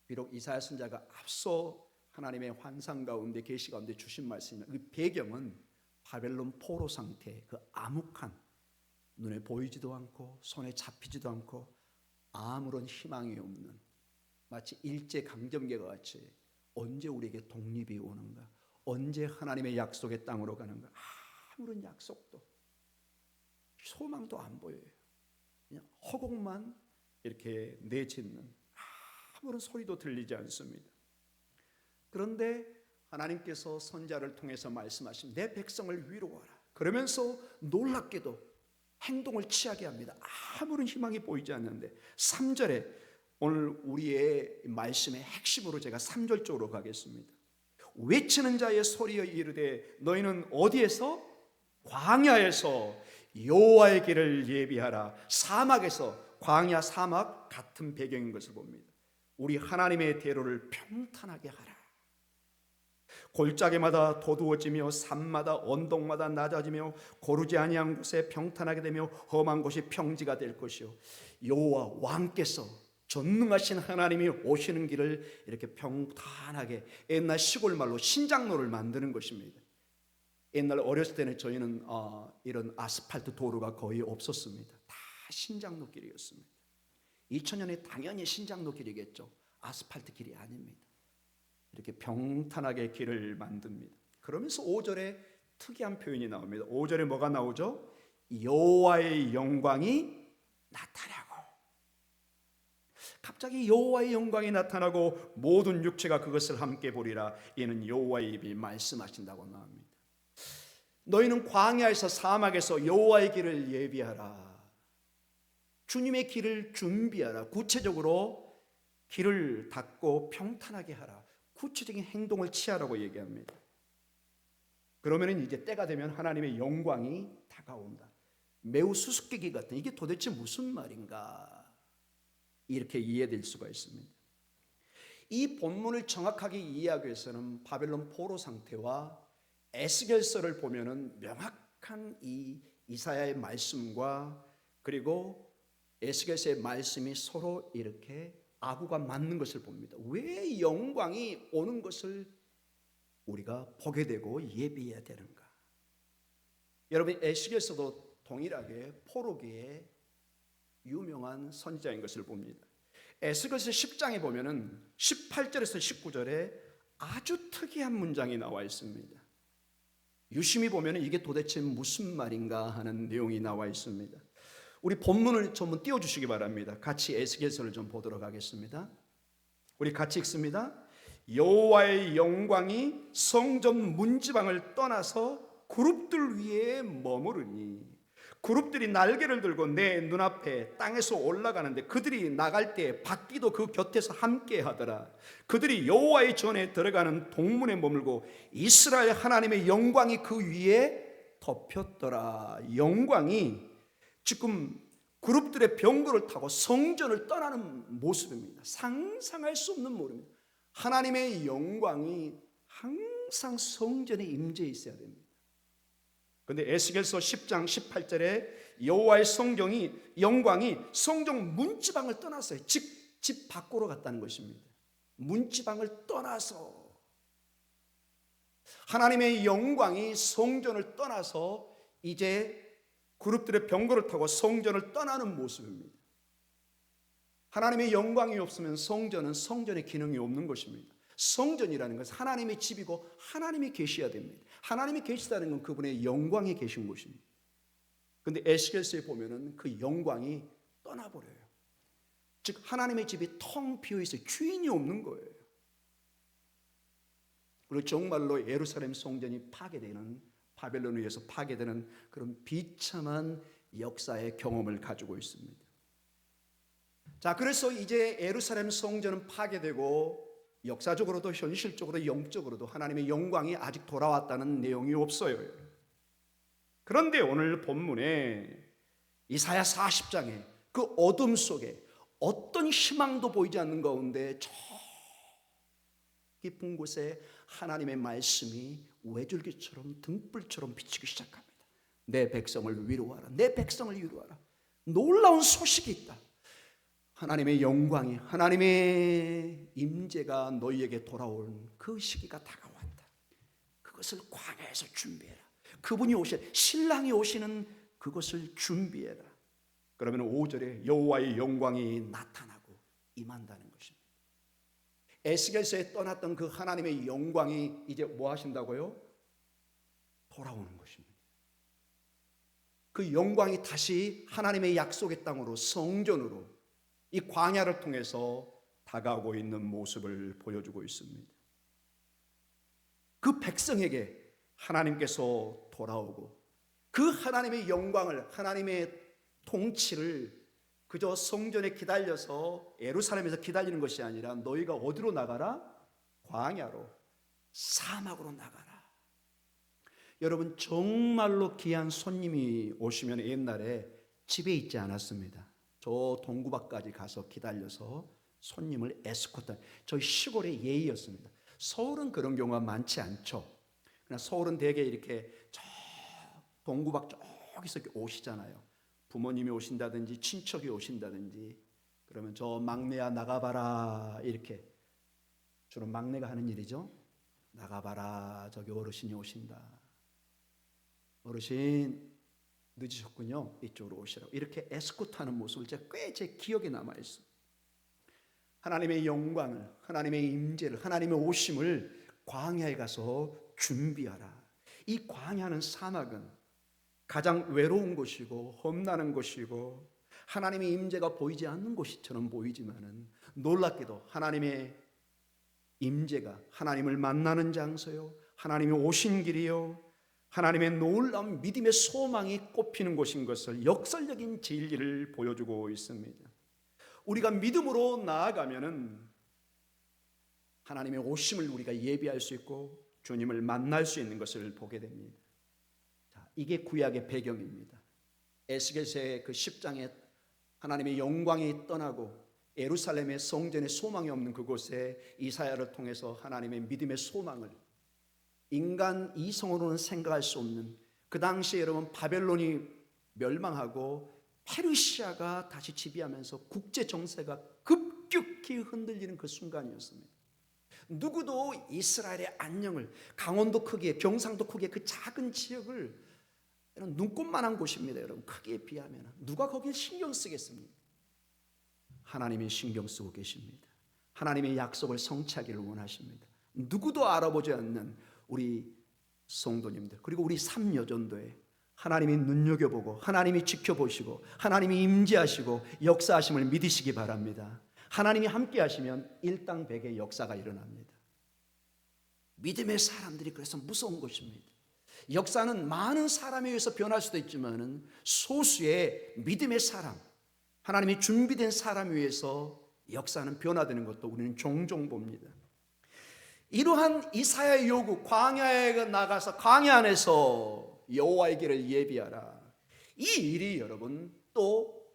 비록 이사야 선지자가 앞서 하나님의 환상 가운데 계시 가운데 주신 말씀이나 그 배경은 바벨론 포로 상태, 그 암흑한 눈에 보이지도 않고 손에 잡히지도 않고 아무런 희망이 없는 마치 일제 강점기와 같이 언제 우리에게 독립이 오는가? 언제 하나님의 약속의 땅으로 가는가? 아무런 약속도 소망도 안 보여요. 그냥 허공만 이렇게 내짖는 아무런 소리도 들리지 않습니다. 그런데 하나님께서 선지자를 통해서 말씀하신 내 백성을 위로하라. 그러면서 놀랍게도 행동을 취하게 합니다. 아무런 희망이 보이지 않는데 3절에 오늘 우리의 말씀의 핵심으로 제가 3절 쪽으로 가겠습니다. 외치는 자의 소리여 이르되 너희는 어디에서? 광야에서 여호와의 길을 예비하라. 사막에서, 광야 사막 같은 배경인 것을 봅니다. 우리 하나님의 대로를 평탄하게 하라. 골짜기마다 도두어지며 산마다 언덕마다 낮아지며 고르지 아니한 곳에 평탄하게 되며 험한 곳이 평지가 될 것이요 여호와 왕께서 전능하신 하나님이 오시는 길을 이렇게 평탄하게 옛날 시골 말로 신장로를 만드는 것입니다. 옛날 어렸을 때는 저희는 이런 아스팔트 도로가 거의 없었습니다. 다 신장로 길이었습니다. 2000년에 당연히 신장로 길이겠죠. 아스팔트 길이 아닙니다. 이렇게 평탄하게 길을 만듭니다. 그러면서 5절에 특이한 표현이 나옵니다. 5절에 뭐가 나오죠? 여호와의 영광이 나타나고, 갑자기 여호와의 영광이 나타나고 모든 육체가 그것을 함께 보리라. 이는 여호와의 입이 말씀하신다고 나옵니다. 너희는 광야에서 사막에서 여호와의 길을 예비하라. 주님의 길을 준비하라. 구체적으로 길을 닦고 평탄하게 하라. 구체적인 행동을 취하라고 얘기합니다. 그러면 이제 때가 되면 하나님의 영광이 다가온다. 매우 수수께끼 같은, 이게 도대체 무슨 말인가, 이렇게 이해될 수가 있습니다. 이 본문을 정확하게 이해하기 위해서는 바벨론 포로 상태와 에스겔서를 보면은 명확한 이 이사야의 말씀과 그리고 에스겔서의 말씀이 서로 이렇게 아구가 맞는 것을 봅니다. 왜 영광이 오는 것을 우리가 보게 되고 예비해야 되는가? 여러분, 에스겔서도 동일하게 포로기의 유명한 선지자인 것을 봅니다. 에스겔서 10장에 보면은 18절에서 19절에 아주 특이한 문장이 나와 있습니다. 유심히 보면은 이게 도대체 무슨 말인가 하는 내용이 나와 있습니다. 우리 본문을 좀 띄워주시기 바랍니다. 같이 에스겔서를 좀 보도록 하겠습니다. 우리 같이 읽습니다. 여호와의 영광이 성전 문지방을 떠나서 그룹들 위에 머무르니 그룹들이 날개를 들고 내 눈앞에 땅에서 올라가는데 그들이 나갈 때 바퀴도 그 곁에서 함께 하더라. 그들이 여호와의 전에 들어가는 동문에 머물고 이스라엘 하나님의 영광이 그 위에 덮였더라. 영광이 지금 그룹들의 병거를 타고 성전을 떠나는 모습입니다. 상상할 수 없는 모습입니다. 하나님의 영광이 항상 성전에 임재해 있어야 됩니다. 그런데 에스겔서 10장 18절에 여호와의 영광이 성전 문지방을 떠났어요. 집 밖으로 갔다는 것입니다. 문지방을 떠나서 하나님의 영광이 성전을 떠나서 이제 그룹들의 병거를 타고 성전을 떠나는 모습입니다. 하나님의 영광이 없으면 성전의 기능이 없는 것입니다. 성전이라는 것은 하나님의 집이고 하나님이 계셔야 됩니다. 하나님이 계시다는 건 그분의 영광이 계신 곳입니다. 그런데 에스겔서에 보면은 그 영광이 떠나버려요. 즉 하나님의 집이 텅 비어 있어요. 주인이 없는 거예요. 그리고 정말로 예루살렘 성전이 파괴되는, 바벨론에 의해서 파괴되는 그런 비참한 역사의 경험을 가지고 있습니다. 자, 그래서 이제 예루살렘 성전은 파괴되고 역사적으로도 현실적으로도 영적으로도 하나님의 영광이 아직 돌아왔다는 내용이 없어요. 그런데 오늘 본문에 이사야 40장에 그 어둠 속에 어떤 희망도 보이지 않는 가운데 저 깊은 곳에 하나님의 말씀이 외줄기처럼 등불처럼 비치기 시작합니다. 내 백성을 위로하라. 내 백성을 위로하라. 놀라운 소식이 있다. 하나님의 영광이, 하나님의 임재가 너희에게 돌아온 그 시기가 다가왔다. 그것을 광야에서 준비해라. 그분이 신랑이 오시는 그것을 준비해라. 그러면 5절에 여호와의 영광이 나타나고 임한다는 것입니다. 에스겔서에 떠났던 그 하나님의 영광이 이제 뭐 하신다고요? 돌아오는 것입니다. 그 영광이 다시 하나님의 약속의 땅으로, 성전으로 이 광야를 통해서 다가오고 있는 모습을 보여주고 있습니다. 그 백성에게 하나님께서 돌아오고 그 하나님의 영광을, 하나님의 통치를 그저 성전에 기다려서 예루살렘에서 기다리는 것이 아니라 너희가 어디로 나가라? 광야로, 사막으로 나가라. 여러분, 정말로 귀한 손님이 오시면 옛날에 집에 있지 않았습니다. 저 동구박까지 가서 기다려서 손님을 에스코트, 저희 시골의 예의였습니다. 서울은 그런 경우가 많지 않죠. 그냥 서울은 대개 이렇게 저 동구박 저기서 이렇게 오시잖아요. 부모님이 오신다든지 친척이 오신다든지 그러면 저 막내야 나가봐라, 이렇게 주로 막내가 하는 일이죠. 나가봐라, 저기 어르신이 오신다. 어르신 늦으셨군요. 이쪽으로 오시라고 이렇게 에스코트하는 모습을 제가 꽤 제 기억에 남아있어요. 하나님의 영광을, 하나님의 임재를, 하나님의 오심을 광야에 가서 준비하라. 이 광야는, 사막은 가장 외로운 곳이고 험난한 곳이고 하나님의 임재가 보이지 않는 곳처럼 보이지만은 놀랍게도 하나님의 임재가 하나님을 만나는 장소요, 하나님이 오신 길이요, 하나님의 놀라운 믿음의 소망이 꼽히는 곳인 것을 역설적인 진리를 보여주고 있습니다. 우리가 믿음으로 나아가면은 하나님의 오심을 우리가 예비할 수 있고 주님을 만날 수 있는 것을 보게 됩니다. 자, 이게 구약의 배경입니다. 에스겔서의 그 10장에 하나님의 영광이 떠나고 예루살렘의 성전에 소망이 없는 그곳에 이사야를 통해서 하나님의 믿음의 소망을, 인간 이성으로는 생각할 수 없는, 그 당시에 여러분 바벨론이 멸망하고 페르시아가 다시 지배하면서 국제 정세가 급격히 흔들리는 그 순간이었습니다. 누구도 이스라엘의 안녕을, 강원도 크기의, 경상도 크기의 그 작은 지역을, 눈꽃만한 곳입니다. 여러분 크기에 비하면 누가 거기에 신경 쓰겠습니까? 하나님이 신경 쓰고 계십니다. 하나님의 약속을 성취하기를 원하십니다. 누구도 알아보지 않는 우리 성도님들, 그리고 우리 삼여전도에 하나님이 눈여겨보고 하나님이 지켜보시고 하나님이 임재하시고 역사하심을 믿으시기 바랍니다. 하나님이 함께 하시면 일당백의 역사가 일어납니다. 믿음의 사람들이 그래서 무서운 것입니다. 역사는 많은 사람에 의해서 변할 수도 있지만 소수의 믿음의 사람, 하나님이 준비된 사람에 의해서 역사는 변화되는 것도 우리는 종종 봅니다. 이러한 이사야의 요구, 광야에 나가서 광야 안에서 여호와의 길을 예비하라, 이 일이 여러분 또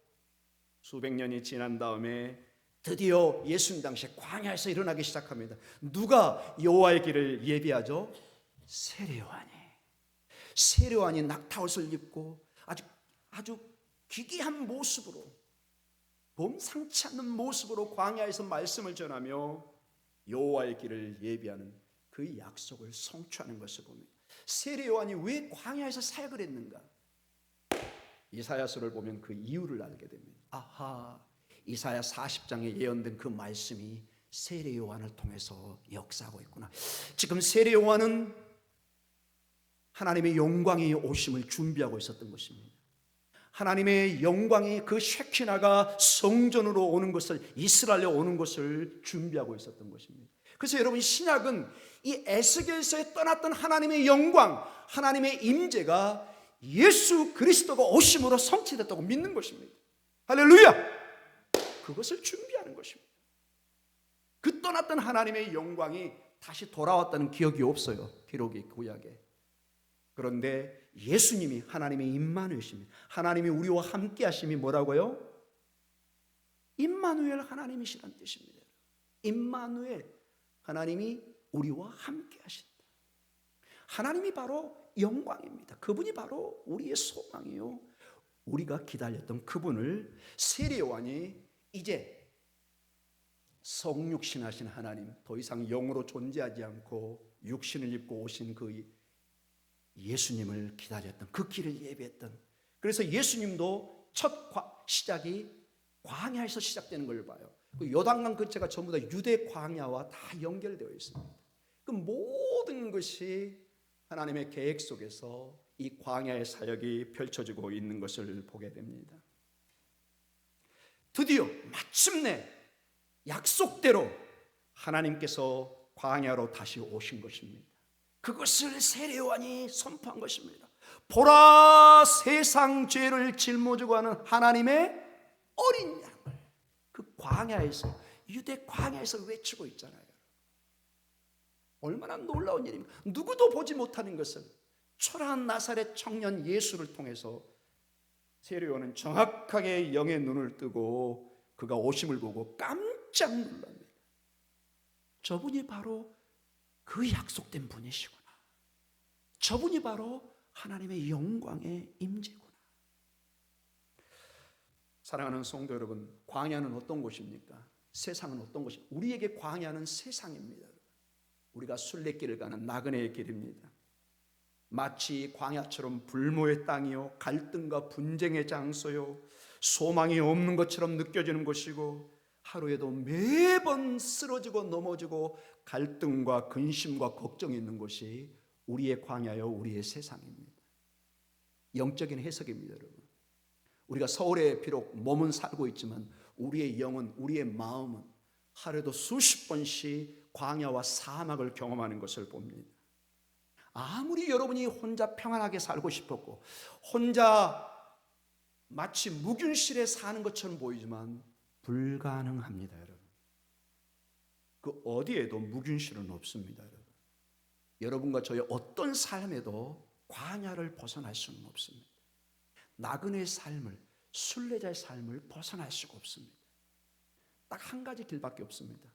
수백 년이 지난 다음에 드디어 예수님 당시에 광야에서 일어나기 시작합니다. 누가 여호와의 길을 예비하죠? 세례요한이 낙타옷을 입고 아주 기괴한 모습으로, 범상치 않는 모습으로 광야에서 말씀을 전하며 여호와의 길을 예비하는 그 약속을 성취하는 것을 봅니다. 세례요한이 왜 광야에서 사역을 했는가? 이사야서를 보면 그 이유를 알게 됩니다. 아하, 이사야 40장에 예언된 그 말씀이 세례요한을 통해서 역사하고 있구나. 지금 세례요한은 하나님의 영광이 오심을 준비하고 있었던 것입니다. 하나님의 영광이 그 쉐키나가 성전으로 오는 것을, 이스라엘에 오는 것을 준비하고 있었던 것입니다. 그래서 여러분 신약은 이 에스겔서에 떠났던 하나님의 영광, 하나님의 임재가 예수 그리스도가 오심으로 성취됐다고 믿는 것입니다. 할렐루야! 그것을 준비하는 것입니다. 그 떠났던 하나님의 영광이 다시 돌아왔다는 기억이 없어요, 기록이 구약에. 그런데 예수님이 하나님의 임마누엘이십니다. 하나님이 우리와 함께 하심이 뭐라고요? 임마누엘 하나님이시란 뜻입니다. 임마누엘, 하나님이 우리와 함께 하신다. 하나님이 바로 영광입니다. 그분이 바로 우리의 소망이요, 우리가 기다렸던 그분을 세례요한이 이제 성육신하신 하나님, 더 이상 영으로 존재하지 않고 육신을 입고 오신 그 예수님을 기다렸던, 그 길을 예배했던, 그래서 예수님도 첫 시작이 광야에서 시작되는 걸 봐요. 그 요단강 근처가 전부 다 유대 광야와 다 연결되어 있습니다. 그 모든 것이 하나님의 계획 속에서 이 광야의 사역이 펼쳐지고 있는 것을 보게 됩니다. 드디어 마침내 약속대로 하나님께서 광야로 다시 오신 것입니다. 그것을 세례요한이 선포한 것입니다. 보라, 세상 죄를 짊어지고 하는 하나님의 어린 양을, 그 광야에서, 유대 광야에서 외치고 있잖아요. 얼마나 놀라운 일입니까? 누구도 보지 못하는 것을 초라한 나사렛 청년 예수를 통해서 세례요한은 정확하게 영의 눈을 뜨고 그가 오심을 보고 깜짝 놀랍니다. 저분이 바로 그 약속된 분이시구나. 저분이 바로 하나님의 영광의 임재구나. 사랑하는 성도 여러분, 광야는 어떤 곳입니까? 세상은 어떤 곳입니까? 우리에게 광야는 세상입니다. 우리가 순례길을 가는 나그네의 길입니다. 마치 광야처럼 불모의 땅이요, 갈등과 분쟁의 장소요, 소망이 없는 것처럼 느껴지는 곳이고, 하루에도 매번 쓰러지고 넘어지고 갈등과 근심과 걱정이 있는 곳이 우리의 광야요, 우리의 세상입니다. 영적인 해석입니다, 여러분. 우리가 서울에 비록 몸은 살고 있지만 우리의 영은, 우리의 마음은 하루에도 수십 번씩 광야와 사막을 경험하는 것을 봅니다. 아무리 여러분이 혼자 평안하게 살고 싶었고 혼자 마치 묵윤실에 사는 것처럼 보이지만 불가능합니다, 여러분. 그 어디에도 묵윤실은 없습니다, 여러분. 여러분과 저의 어떤 삶에도 광야를 벗어날 수는 없습니다. 나그네의 삶을, 순례자의 삶을 벗어날 수가 없습니다. 딱 한 가지 길밖에 없습니다.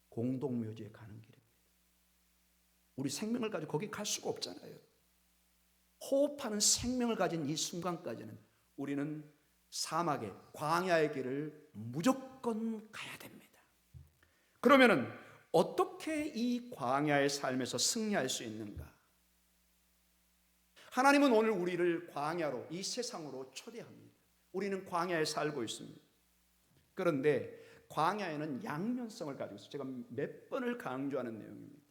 공동묘지에 가는 길입니다. 우리 생명을 가지고 거기 갈 수가 없잖아요. 호흡하는 생명을 가진 이 순간까지는 우리는 사막의 광야의 길을 무조건 가야 됩니다. 그러면은 어떻게 이 광야의 삶에서 승리할 수 있는가? 하나님은 오늘 우리를 광야로, 이 세상으로 초대합니다. 우리는 광야에 살고 있습니다. 그런데 광야에는 양면성을 가지고 있어요. 제가 몇 번을 강조하는 내용입니다.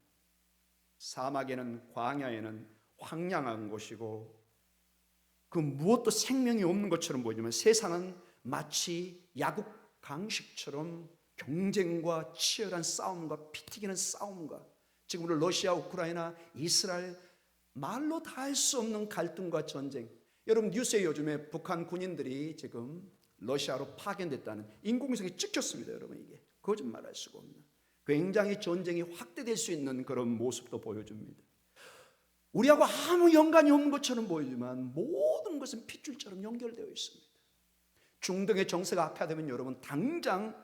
사막에는, 광야에는 황량한 곳이고 그 무엇도 생명이 없는 것처럼 보이지만 세상은 마치 야국 강식처럼 경쟁과 치열한 싸움과 피 튀기는 싸움과 지금 우리 러시아, 우크라이나, 이스라엘 말로 다 할 수 없는 갈등과 전쟁. 여러분 뉴스에 요즘에 북한 군인들이 지금 러시아로 파견됐다는, 인공위성이 찍혔습니다. 여러분 이게 거짓말할 수가 없는 굉장히 전쟁이 확대될 수 있는 그런 모습도 보여줍니다. 우리하고 아무 연관이 없는 것처럼 보이지만 모든 것은 핏줄처럼 연결되어 있습니다. 중동의 정세가 악화되면 여러분 당장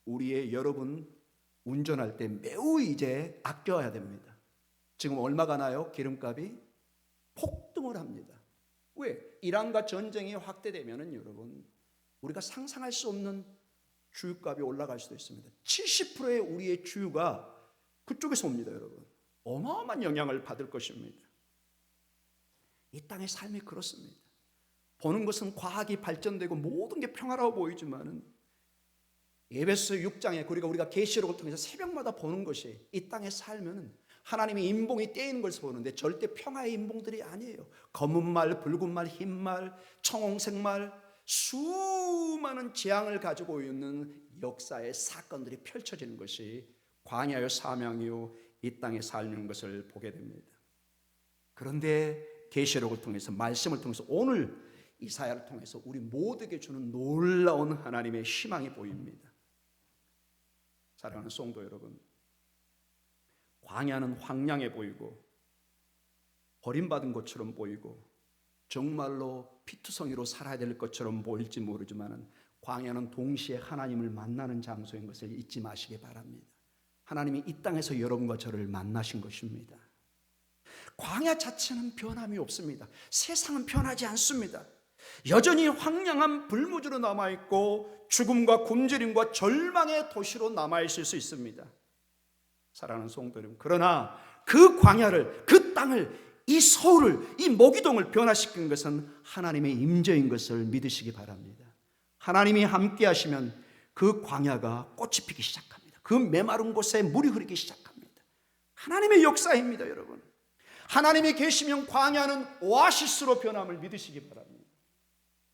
우리의 여러분 운전할 때 매우 이제 아껴야 됩니다. 지금 얼마가 나요? 기름값이 폭등을 합니다. 왜? 이란과 전쟁이 확대되면은 여러분 우리가 상상할 수 없는 주유값이 올라갈 수도 있습니다. 70%의 우리의 주유가 그쪽에서 옵니다, 여러분. 어마어마한 영향을 받을 것입니다. 이 땅의 삶이 그렇습니다. 보는 것은 과학이 발전되고 모든 게 평화로워 보이지만은 에베소 6장에 우리가 계시록을 통해서 새벽마다 보는 것이 이 땅에 살면은 하나님의 인봉이 떼이는 것을 보는데 절대 평화의 인봉들이 아니에요. 검은 말, 붉은 말, 흰 말, 청홍색 말, 수많은 재앙을 가지고 있는 역사의 사건들이 펼쳐지는 것이 광야요 사명이요 이 땅에 살는 것을 보게 됩니다. 그런데 계시록을 통해서, 말씀을 통해서, 오늘 이사야를 통해서 우리 모두에게 주는 놀라운 하나님의 희망이 보입니다. 사랑하는 성도 여러분, 광야는 황량해 보이고 버림받은 것처럼 보이고 정말로 피투성이로 살아야 될 것처럼 보일지 모르지만 광야는 동시에 하나님을 만나는 장소인 것을 잊지 마시기 바랍니다. 하나님이 이 땅에서 여러분과 저를 만나신 것입니다. 광야 자체는 변함이 없습니다. 세상은 변하지 않습니다. 여전히 황량한 불무지로 남아있고 죽음과 굶주림과 절망의 도시로 남아있을 수 있습니다. 사랑하는 성도 여러분, 그러나 그 광야를, 그 땅을, 이 서울을, 이 모기동을 변화시킨 것은 하나님의 임재인 것을 믿으시기 바랍니다. 하나님이 함께 하시면 그 광야가 꽃이 피기 시작합니다. 그 메마른 곳에 물이 흐르기 시작합니다. 하나님의 역사입니다, 여러분. 하나님이 계시면 광야는 오아시스로 변함을 믿으시기 바랍니다.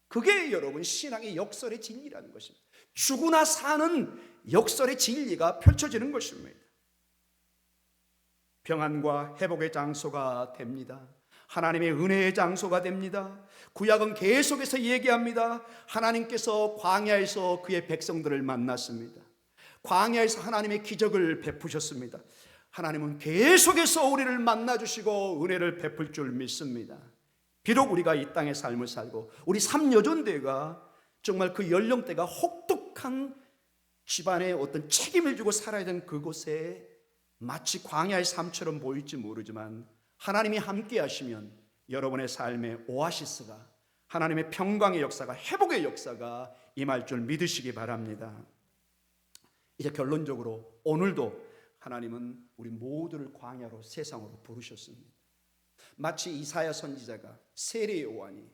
그게 여러분 신앙의 역설의 진리라는 것입니다. 죽으나 사는 역설의 진리가 펼쳐지는 것입니다. 평안과 회복의 장소가 됩니다. 하나님의 은혜의 장소가 됩니다. 구약은 계속해서 얘기합니다. 하나님께서 광야에서 그의 백성들을 만났습니다. 광야에서 하나님의 기적을 베푸셨습니다. 하나님은 계속해서 우리를 만나주시고 은혜를 베풀 줄 믿습니다. 비록 우리가 이 땅의 삶을 살고 우리 3여존대가 정말 그 연령대가 혹독한 집안에 어떤 책임을 지고 살아야 되는 그곳에 마치 광야의 삶처럼 보일지 모르지만 하나님이 함께 하시면 여러분의 삶의 오아시스가, 하나님의 평강의 역사가, 회복의 역사가 임할 줄 믿으시기 바랍니다. 이제 결론적으로 오늘도 하나님은 우리 모두를 광야로, 세상으로 부르셨습니다. 마치 이사야 선지자가, 세례 요한이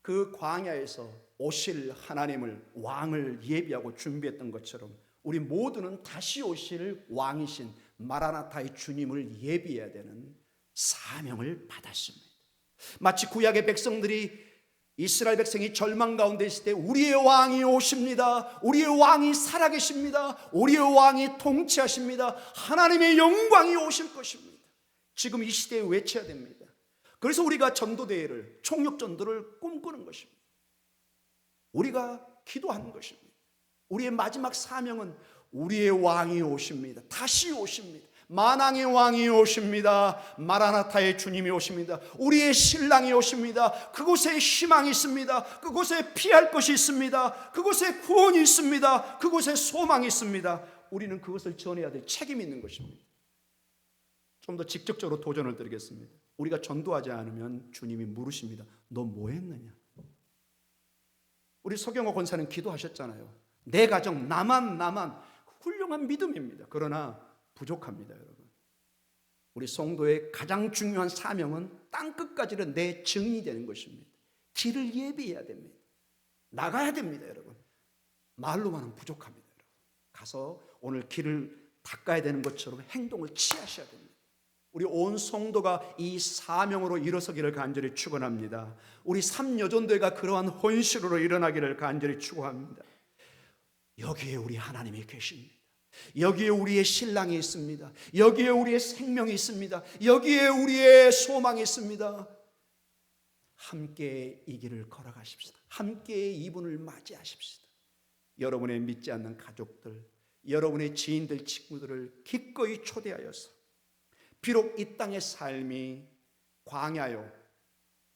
그 광야에서 오실 하나님을, 왕을 예비하고 준비했던 것처럼 우리 모두는 다시 오실 왕이신 마라나타의 주님을 예비해야 되는 사명을 받았습니다. 마치 구약의 백성들이 이스라엘 백성이 절망 가운데 있을 때 우리의 왕이 오십니다. 우리의 왕이 살아계십니다. 우리의 왕이 통치하십니다. 하나님의 영광이 오실 것입니다. 지금 이 시대에 외쳐야 됩니다. 그래서 우리가 전도대회를, 총력전도를 꿈꾸는 것입니다. 우리가 기도하는 것입니다. 우리의 마지막 사명은 우리의 왕이 오십니다. 다시 오십니다. 만왕의 왕이 오십니다. 마라나타의 주님이 오십니다. 우리의 신랑이 오십니다. 그곳에 희망이 있습니다. 그곳에 피할 것이 있습니다. 그곳에 구원이 있습니다. 그곳에 소망이 있습니다. 우리는 그것을 전해야 될 책임이 있는 것입니다. 좀 더 직접적으로 도전을 드리겠습니다. 우리가 전도하지 않으면 주님이 물으십니다. 너 뭐 했느냐? 우리 서경호 권사님 기도하셨잖아요. 내 가정 나만 훌륭한 믿음입니다. 그러나 부족합니다, 여러분. 우리 성도의 가장 중요한 사명은 땅끝까지는 내 증인이 되는 것입니다. 길을 예비해야 됩니다. 나가야 됩니다, 여러분. 말로만은 부족합니다, 여러분. 가서 오늘 길을 닦아야 되는 것처럼 행동을 취하셔야 됩니다. 우리 온 성도가 이 사명으로 일어서기를 간절히 축원합니다. 우리 삼여전도회가 그러한 헌신으로 일어나기를 간절히 축원합니다. 여기에 우리 하나님이 계십니다. 여기에 우리의 신랑이 있습니다. 여기에 우리의 생명이 있습니다. 여기에 우리의 소망이 있습니다. 함께 이 길을 걸어가십시다. 함께 이분을 맞이하십시다. 여러분의 믿지 않는 가족들, 여러분의 지인들, 친구들을 기꺼이 초대하여서 비록 이 땅의 삶이 광야요,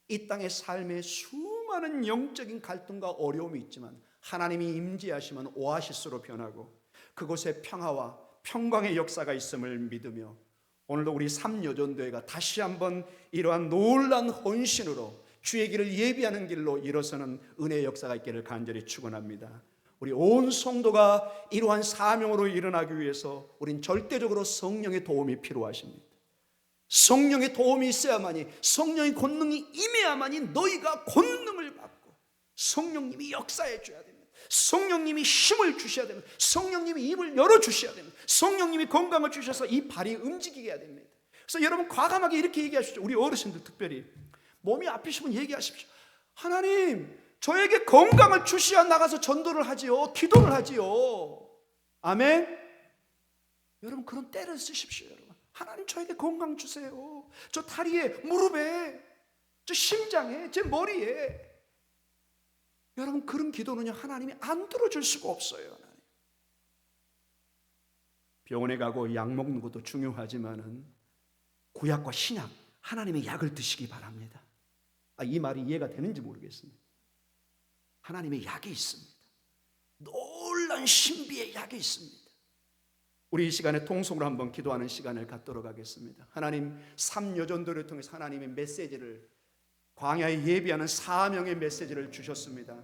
이 땅의 삶에 수많은 영적인 갈등과 어려움이 있지만 하나님이 임재하시면 오아시스로 변하고 그곳에 평화와 평강의 역사가 있음을 믿으며 오늘도 우리 삼여전도회가 다시 한번 이러한 놀라운 헌신으로 주의 길을 예비하는 길로 일어서는 은혜의 역사가 있기를 간절히 축원합니다. 우리 온 성도가 이러한 사명으로 일어나기 위해서 우린 절대적으로 성령의 도움이 필요하십니다. 성령의 도움이 있어야만이, 성령의 권능이 임해야만이 너희가 권능을 받고 성령님이 역사해 줘야 됩니다. 성령님이 힘을 주셔야 됩니다. 성령님이 입을 열어주셔야 됩니다. 성령님이 건강을 주셔서 이 발이 움직이게 해야 됩니다. 그래서 여러분 과감하게 이렇게 얘기하십시오. 우리 어르신들 특별히 몸이 아프시면 얘기하십시오. 하나님, 저에게 건강을 주셔야 나가서 전도를 하지요, 기도를 하지요. 아멘. 여러분 그런 때를 쓰십시오. 여러분, 하나님 저에게 건강 주세요. 저 다리에, 무릎에, 저 심장에, 제 머리에. 여러분 그런 기도는요 하나님이 안 들어줄 수가 없어요. 병원에 가고 약 먹는 것도 중요하지만은 구약과 신약, 하나님의 약을 드시기 바랍니다. 이 말이 이해가 되는지 모르겠습니다. 하나님의 약이 있습니다. 놀라운 신비의 약이 있습니다. 우리 이 시간에 통성으로 한번 기도하는 시간을 갖도록 하겠습니다. 하나님, 삼여전도를 통해서 하나님의 메시지를, 광야에 예비하는 사명의 메시지를 주셨습니다.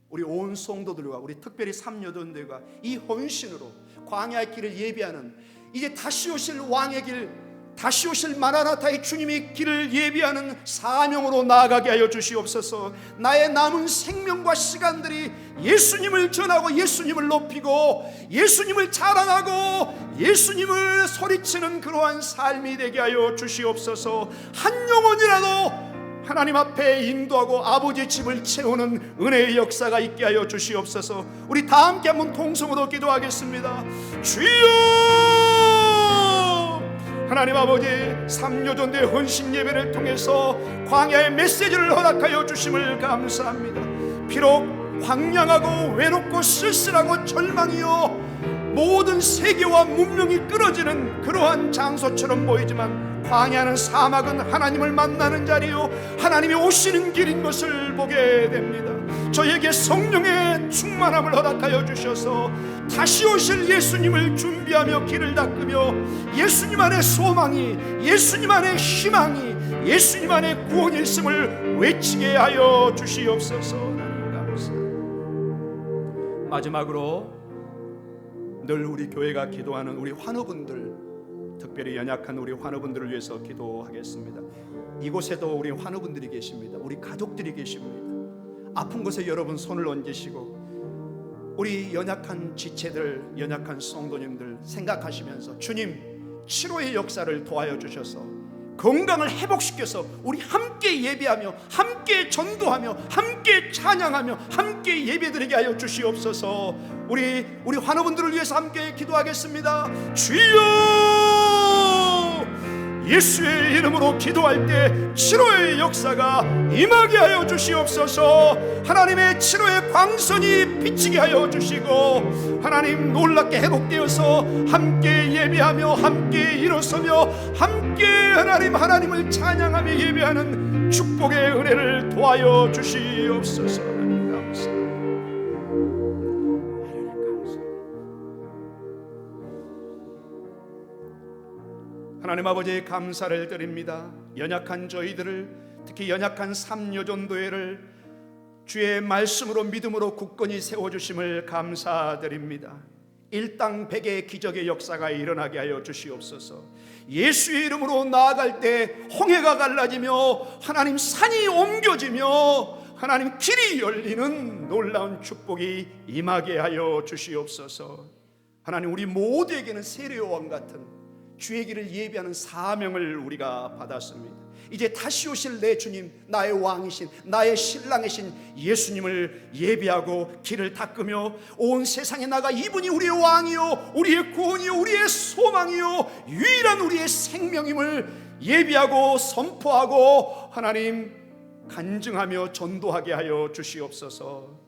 우리 온 성도들과 우리 특별히 삼여전도가 이 헌신으로 광야의 길을 예비하는, 이제 다시 오실 왕의 길, 다시 오실 마라나타의 주님의 길을 예비하는 사명으로 나아가게 하여 주시옵소서. 나의 남은 생명과 시간들이 예수님을 전하고 예수님을 높이고 예수님을 자랑하고 예수님을 소리치는 그러한 삶이 되게 하여 주시옵소서. 한 영혼이라도 하나님 앞에 인도하고 아버지의 집을 채우는 은혜의 역사가 있게 하여 주시옵소서. 우리 다 함께 한번 통성으로 기도하겠습니다. 주여, 하나님 아버지, 삼여전도의 헌신 예배를 통해서 광야의 메시지를 허락하여 주심을 감사합니다. 비록 황량하고 외롭고 쓸쓸하고 절망이요 모든 세계와 문명이 끊어지는 그러한 장소처럼 보이지만 광야는, 사막은 하나님을 만나는 자리요 하나님이 오시는 길인 것을 보게 됩니다. 저에게 성령의 충만함을 허락하여 주셔서 다시 오실 예수님을 준비하며 길을 닦으며 예수님 안에 소망이, 예수님 안에 희망이, 예수님 안에 구원이 있음을 외치게 하여 주시옵소서. 하나님 감사합니다. 마지막으로 늘 우리 교회가 기도하는 우리 환우분들, 특별히 연약한 우리 환우분들을 위해서 기도하겠습니다. 이곳에도 우리 환우분들이 계십니다. 우리 가족들이 계십니다. 아픈 곳에 여러분 손을 얹으시고 우리 연약한 지체들, 연약한 성도님들 생각하시면서 주님 치료의 역사를 도와여 주셔서 건강을 회복시켜서 우리 함께 예배하며 함께 전도하며 함께 찬양하며 함께 예배드리게 하여 주시옵소서. 우리 환우분들을 위해서 함께 기도하겠습니다. 주여, 예수의 이름으로 기도할 때 치료의 역사가 임하게 하여 주시옵소서. 하나님의 치료의 광선이 비치게 하여 주시고, 하나님 놀랍게 회복되어서 함께 예배하며 함께 일어서며 함께 하나님을 찬양하며 예배하는 축복의 은혜를 도와여 주시옵소서. 하나님 감사합니다. 하나님 아버지 감사를 드립니다. 연약한 저희들을, 특히 연약한 삼여전도회를 주의 말씀으로 믿음으로 굳건히 세워주심을 감사드립니다. 일당백의 기적의 역사가 일어나게 하여 주시옵소서. 예수의 이름으로 나아갈 때 홍해가 갈라지며 하나님 산이 옮겨지며 하나님 길이 열리는 놀라운 축복이 임하게 하여 주시옵소서. 하나님, 우리 모두에게는 세례요한 같은 주의 길을 예비하는 사명을 우리가 받았습니다. 이제 다시 오실 내 주님, 나의 왕이신 나의 신랑이신 예수님을 예비하고 길을 닦으며 온 세상에 나가 이분이 우리의 왕이요 우리의 구원이요 우리의 소망이요 유일한 우리의 생명임을 예비하고 선포하고 하나님 간증하며 전도하게 하여 주시옵소서.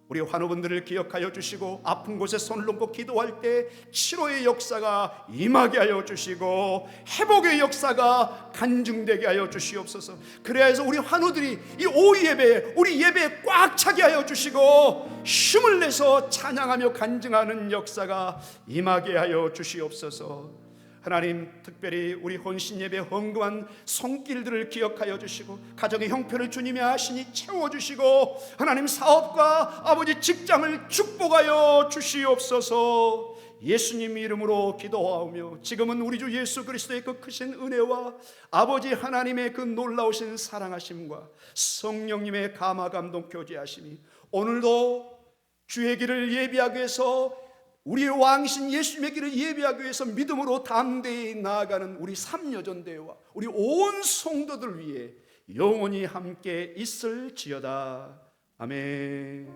우리 환우분들을 기억하여 주시고 아픈 곳에 손을 얹고 기도할 때 치료의 역사가 임하게 하여 주시고 회복의 역사가 간증되게 하여 주시옵소서. 그래야 해서 우리 환우들이 이 오후 예배에 우리 예배에 꽉 차게 하여 주시고 힘을 내서 찬양하며 간증하는 역사가 임하게 하여 주시옵소서. 하나님, 특별히 우리 혼신 예배 헌금한 손길들을 기억하여 주시고 가정의 형편을 주님이 아시니 채워주시고 하나님 사업과 아버지 직장을 축복하여 주시옵소서. 예수님 이름으로 기도하오며 지금은 우리 주 예수 그리스도의 그 크신 은혜와 아버지 하나님의 그 놀라우신 사랑하심과 성령님의 감화 감동 교제하심이 오늘도 주의 길을 예비하기 위해서 우리의 왕이신 예수님의 길을 예비하기 위해서 믿음으로 담대히 나아가는 우리 삼여전대회와 우리 온 성도들 위해 영원히 함께 있을지어다. 아멘.